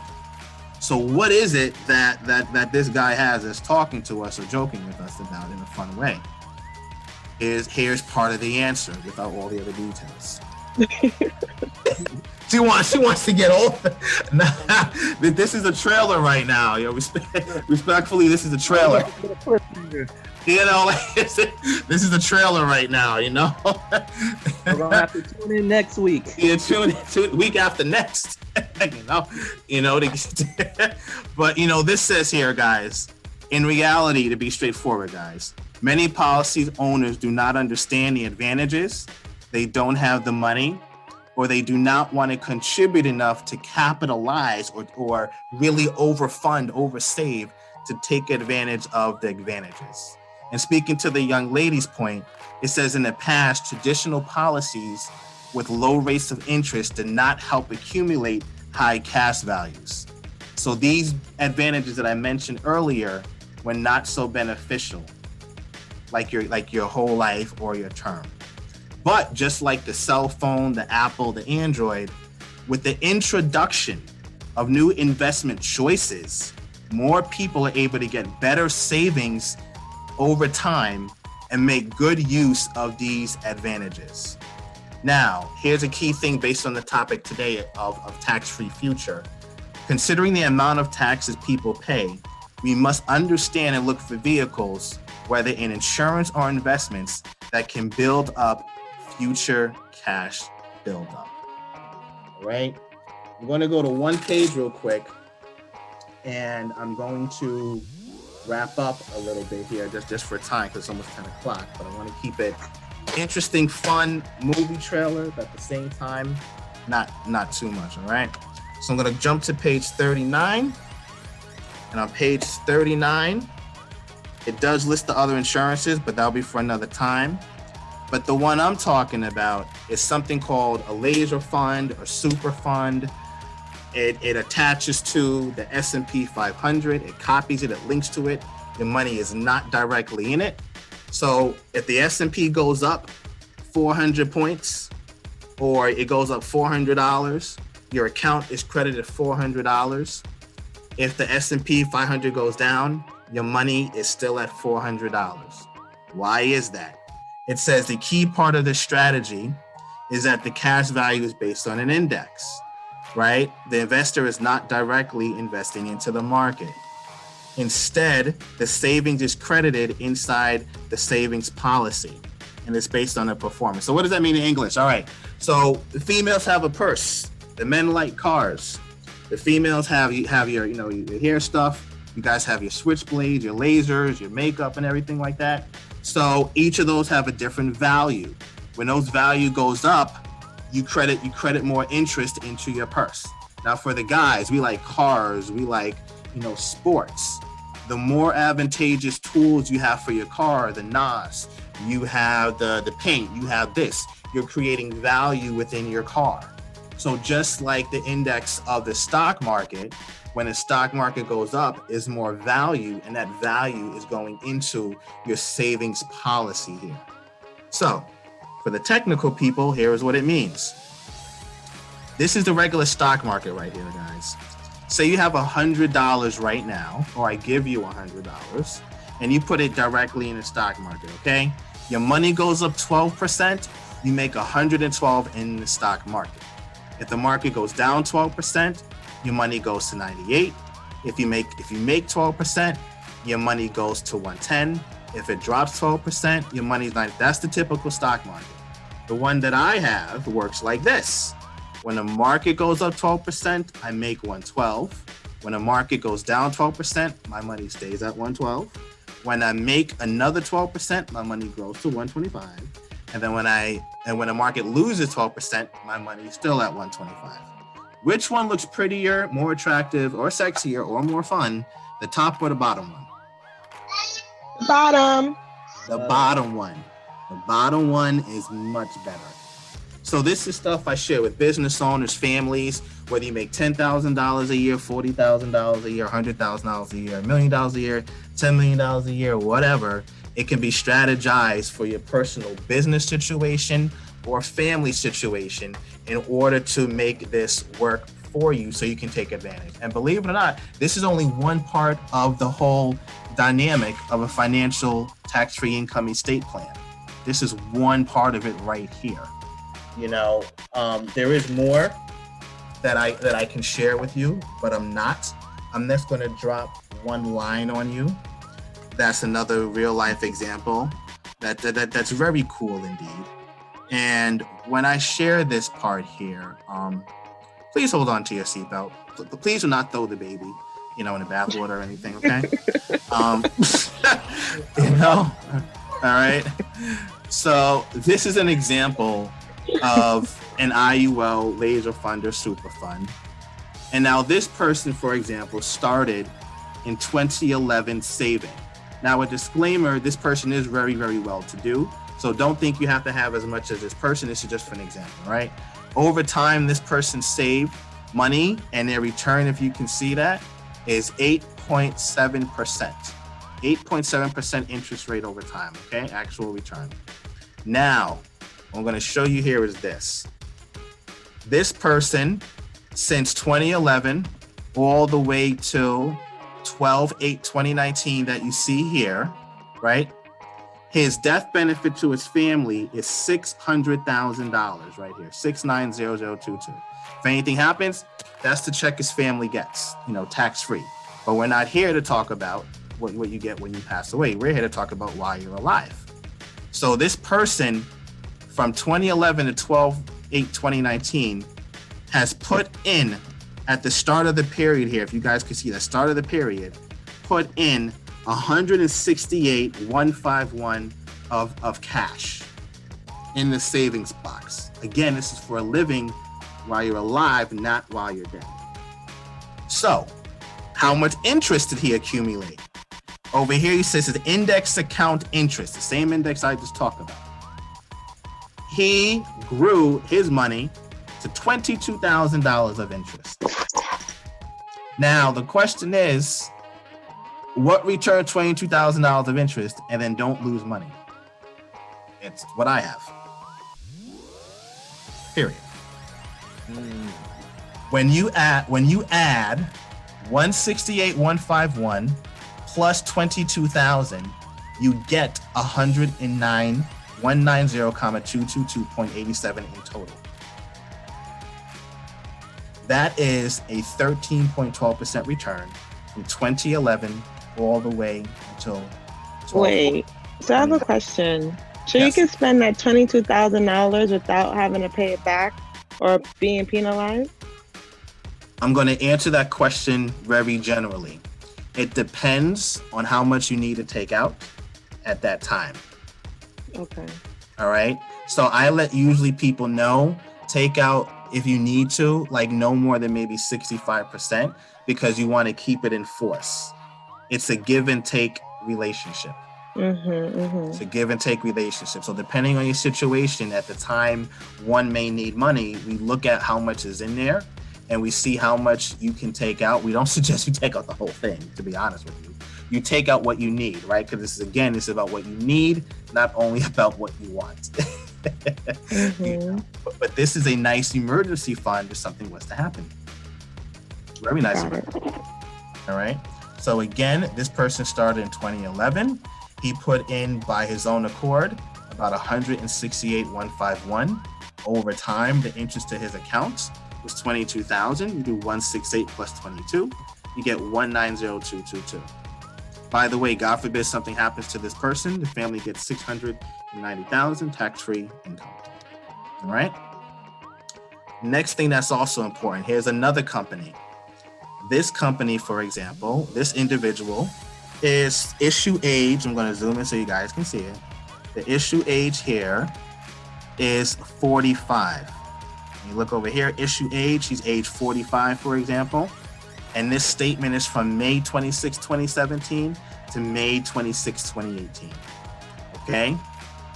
So what is it that this guy has that's talking to us or joking with us about in a fun way? Here's part of the answer without all the other details. She wants to get all. This is a trailer right now. Respectfully, this is a trailer. This is a trailer right now. We're gonna have to tune in next week. Yeah, tune week after next. But this says here, guys. In reality, to be straightforward, guys, many policy owners do not understand the advantages. They don't have the money, or they do not want to contribute enough to capitalize or really oversave to take advantage of the advantages. And speaking to the young lady's point, it says in the past, traditional policies with low rates of interest did not help accumulate high cash values. So these advantages that I mentioned earlier were not so beneficial, like your whole life or your term. But just like the cell phone, the Apple, the Android, with the introduction of new investment choices, more people are able to get better savings over time and make good use of these advantages. Now, here's a key thing based on the topic today of tax-free future. Considering the amount of taxes people pay, we must understand and look for vehicles, whether in insurance or investments, that can build up future cash buildup. All right, I'm going to go to one page real quick, and I'm going to wrap up a little bit here just for time because it's almost 10 o'clock, but I want to keep it interesting, fun movie trailer, but at the same time, not too much. All right, so I'm going to jump to page 39, and on page 39, it does list the other insurances, but that'll be for another time. But the one I'm talking about is something called a laser fund or super fund. It attaches to the S&P 500. It copies it. It links to it. The money is not directly in it. So if the S&P goes up 400 points or it goes up $400, your account is credited $400. If the S&P 500 goes down, your money is still at $400. Why is that? It says the key part of this strategy is that the cash value is based on an index, right? The investor is not directly investing into the market. Instead, the savings is credited inside the savings policy, and it's based on the performance. So what does that mean in English? All right. So the females have a purse. The men like cars. The females have your hair stuff. You guys have your switchblades, your lasers, your makeup, and everything like that. So each of those have a different value. When those value goes up, you credit more interest into your purse. Now for the guys, we like cars, we like, sports. The more advantageous tools you have for your car, the NOS, you have the paint, you have this, you're creating value within your car. So just like the index of the stock market, when the stock market goes up, is more value, and that value is going into your savings policy here. So for the technical people, here is what it means. This is the regular stock market right here, guys. Say you have $100 right now, or I give you $100, and you put it directly in the stock market, okay? Your money goes up 12%, you make 112 in the stock market. If the market goes down 12%, your money goes to 98. If you make 12%, your money goes to 110. If it drops 12%, your money's 90. That's the typical stock market. The one that I have works like this. When the market goes up 12%, I make 112. When the market goes down 12%, my money stays at 112. When I make another 12%, my money grows to 125. And then when the market loses 12%, my money is still at 125. Which one looks prettier, more attractive, or sexier, or more fun? The top or the bottom one? Bottom. The bottom one. The bottom one is much better. So this is stuff I share with business owners, families, whether you make $10,000 a year, $40,000 a year, $100,000 a year, $1 million a year, $10 million a year, whatever. It can be strategized for your personal business situation or family situation in order to make this work for you so you can take advantage. And believe it or not, this is only one part of the whole dynamic of a financial tax-free income estate plan. This is one part of it right here. You know, there is more that I can share with you, but I'm not. I'm just going to drop one line on you. That's another real life example that's very cool indeed. And when I share this part here, please hold on to your seatbelt. Please do not throw the baby, in the bathwater or anything, okay? All right. So this is an example of an IUL laser fund or super fund. And now this person, for example, started in 2011 saving. Now a disclaimer, this person is very, very well to do. So don't think you have to have as much as this person. This is just for an example, right? Over time, this person saved money and their return, if you can see that, is 8.7%. 8.7% interest rate over time, okay? Actual return. Now, what I'm going to show you here is this. This person, since 2011, all the way to 12/8/2019 that you see here, right? His death benefit to his family is $600,000 right here, 690022. If anything happens, that's the check his family gets, tax-free. But we're not here to talk about what you get when you pass away. We're here to talk about while you're alive. So this person from 2011 to 12/8/2019 has put in, at the start of the period here, if you guys can see the start of the period, put in 168,151 of cash in the savings box. Again, this is for a living while you're alive, not while you're dead. So, how much interest did he accumulate? Over here, he says it's index account interest, the same index I just talked about. He grew his money to $22,000 of interest. Now, the question is, what returned $22,000 of interest and then don't lose money? It's what I have. Period. When you add 168,151 plus 22,000, you get 190,222.87 in total. That is a 13.12% return from 2011 all the way until. Wait, so I have a question. So Yes. you can spend that $22,000 without having to pay it back or being penalized? I'm going to answer that question very generally. It depends on how much you need to take out at that time. Okay. All right. So I let usually people know, take out if you need to, like no more than maybe 65%, because you want to keep it in force. It's a give and take relationship. It's a give and take relationship. So depending on your situation at the time, one may need money. We look at how much is in there and we see how much you can take out. We don't suggest you take out the whole thing, to be honest with you. You take out what you need, right? Because this is about what you need, not only about what you want. But this is a nice emergency fund if something was to happen. Very nice emergency. All right. So again, this person started in 2011. He put in by his own accord about 168,151. Over time, the interest to his account was 22,000. You do 168 plus 22, you get 190,222. By the way, God forbid something happens to this person, the family gets 690,000 tax-free income. All right. Next thing that's also important. Here's another company. This company, for example, this individual is issue age. I'm going to zoom in so you guys can see it. The issue age here is 45. You look over here, issue age, he's age 45, for example. And this statement is from May 26, 2017 to May 26, 2018. Okay.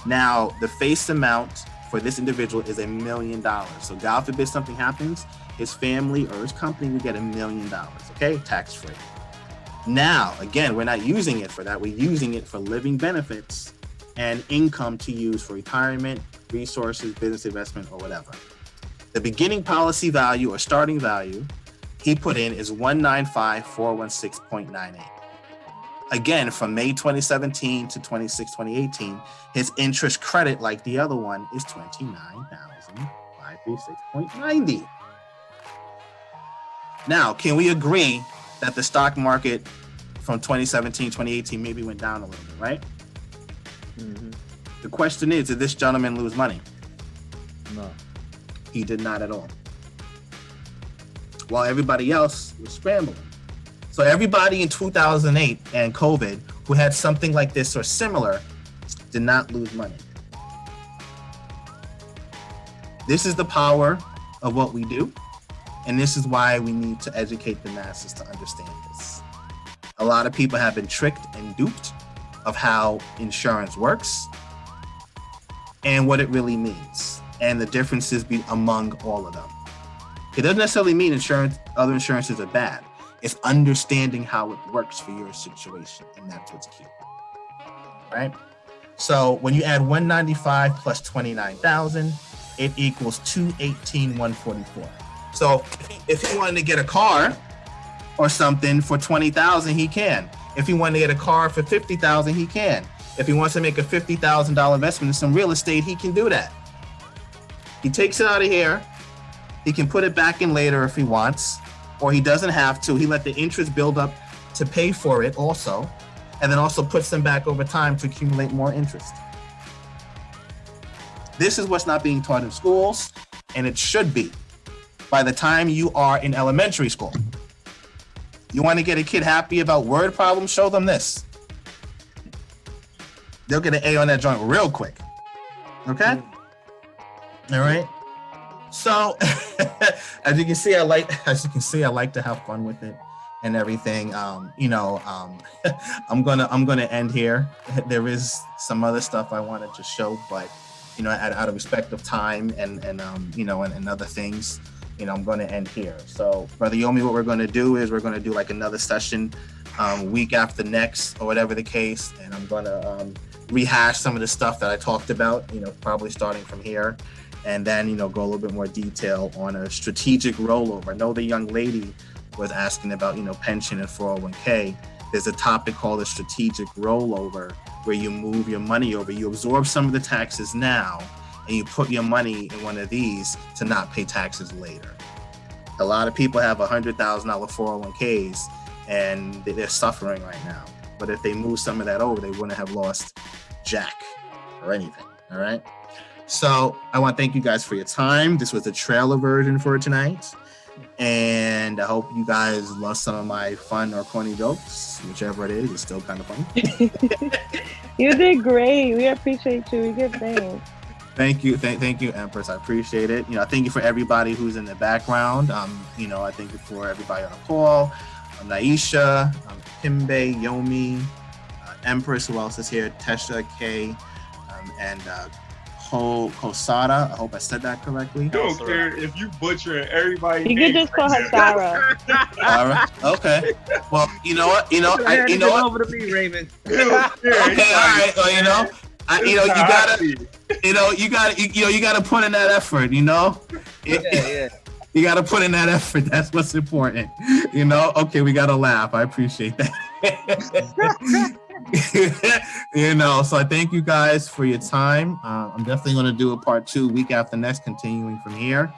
Now, the face amount for this individual is $1 million. So God forbid something happens, his family or his company will get $1 million. Okay. Tax free. Now, again, we're not using it for that. We're using it for living benefits and income to use for retirement, resources, business investment, or whatever. The beginning policy value or starting value he put in is 195,416.98. Again, from May 2017 to 2018, his interest credit, like the other one, is 29,536.90. Now, can we agree that the stock market from 2017, 2018 maybe went down a little bit, right? Mm-hmm. The question is, did this gentleman lose money? No. He did not at all. While everybody else was scrambling. So everybody in 2008 and COVID who had something like this or similar did not lose money. This is the power of what we do. And this is why we need to educate the masses to understand this. A lot of people have been tricked and duped of how insurance works and what it really means and the differences among all of them. It doesn't necessarily mean other insurances are bad. It's understanding how it works for your situation, and that's what's key, right? So when you add 195 plus 29,000, it equals 218,144. So if he wanted to get a car or something for 20,000, he can. If he wanted to get a car for 50,000, he can. If he wants to make a $50,000 investment in some real estate, he can do that. He takes it out of here. He can put it back in later if he wants, or he doesn't have to. He let the interest build up to pay for it also, and then also puts them back over time to accumulate more interest. This is what's not being taught in schools, and it should be by the time you are in elementary school. You want to get a kid happy about word problems? Show them this. They'll get an A on that joint real quick. Okay? All right. So, as you can see, I like to have fun with it and everything. I'm gonna end here. There is some other stuff I wanted to show, but out of respect of time and other things, I'm going to end here. So, Brother Yomi, what we're going to do is we're going to do like another session week after next or whatever the case, and I'm going to rehash some of the stuff that I talked about, probably starting from here, and then, go a little bit more detail on a strategic rollover. I know the young lady was asking about, pension and 401k. There's a topic called a strategic rollover where you move your money over. You absorb some of the taxes now, and you put your money in one of these to not pay taxes later. A lot of people have $100,000 401ks and they're suffering right now. But if they move some of that over, they wouldn't have lost jack or anything, all right? So I want to thank you guys for your time. This was the trailer version for tonight. And I hope you guys love some of my fun or corny jokes, whichever it is, it's still kind of funny. You did great. We appreciate you. We give thanks. Thank you. Thank you, Empress. I appreciate it. Thank you for everybody who's in the background. I thank you for everybody on the call. Naisha, Kimbe, Yomi, Empress, who else is here? Tesha, Kay, and Kosada. I hope I said that correctly. I don't care if you butcher everybody. You could just call her Sarah. Sarah. Okay. Well, you know what? Over to me, Raymond. Okay. All right. Well, you know, you gotta put in that effort, you know? Yeah. You gotta put in that effort. That's what's important. You know? Okay, we gotta laugh. I appreciate that. You know, so I thank you guys for your time. I'm definitely gonna do a part 2 week after next, continuing from here.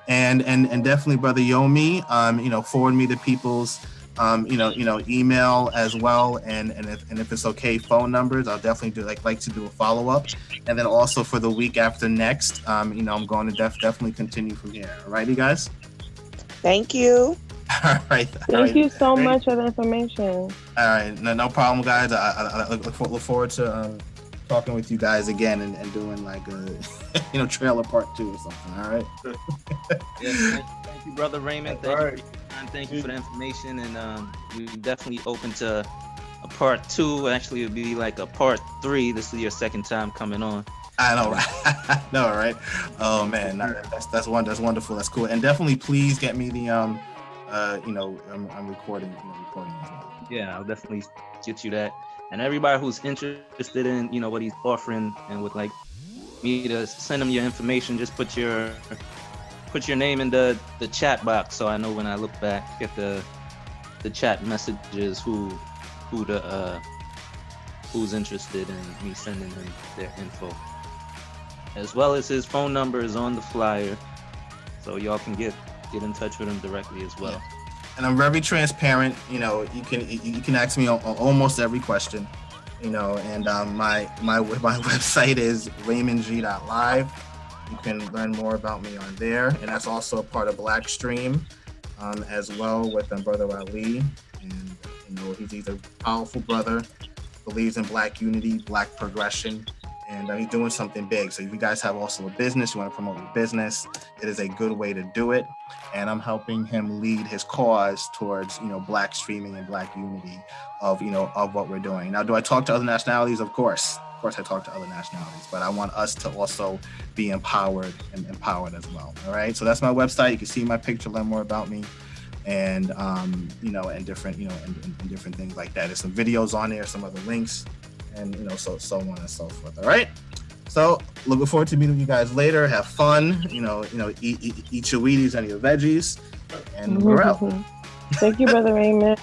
And definitely, Brother Yomi, you know, forward me the people's email as well, and if it's okay, phone numbers. I'll definitely like to do a follow-up, and then also for the week after next, you know, I'm going to definitely continue from here. All right, you guys. Thank you. All right. Thank you so much for the information. All right, no problem, guys. I look forward to talking with you guys again and doing like a trailer part 2 or something. All right. Yes, thank you, Brother Raymond. Thank you for your time. Thank you for the information, and we're definitely open to a part 2. Actually, it'll be like a part 3. This is your second time coming on. I know, right? No, right? Oh man, that's wonderful. That's cool. And definitely, please get me the I'm recording as well. Yeah, I'll definitely get you that. And everybody who's interested in what he's offering and would like me to send them your information, just put your name in the chat box, so I know when I look back at the chat messages who's interested in me sending them their info, as well as his phone number is on the flyer, so y'all can get in touch with him directly as well. Yeah. And I'm very transparent. You know, you can ask me on almost every question. You know, and my website is RaymondG.live. You can learn more about me on there, and that's also a part of Blackstream, as well, with Brother Ali. And you know, he's a powerful brother, believes in Black unity, Black progression, and he's doing something big. So if you guys have also a business, you want to promote your business, it is a good way to do it. And I'm helping him lead his cause towards, Black streaming and Black unity of what we're doing. Now, do I talk to other nationalities? Of course I talk to other nationalities, but I want us to also be empowered as well. All right. So that's my website. You can see my picture, learn more about me, and and different, and different things like that. There's some videos on there, some other links, and so on and so forth. All right. So looking forward to meeting you guys later. Have fun. Eat your Wheaties and your veggies, and we're out. Thank you, Brother Raymond.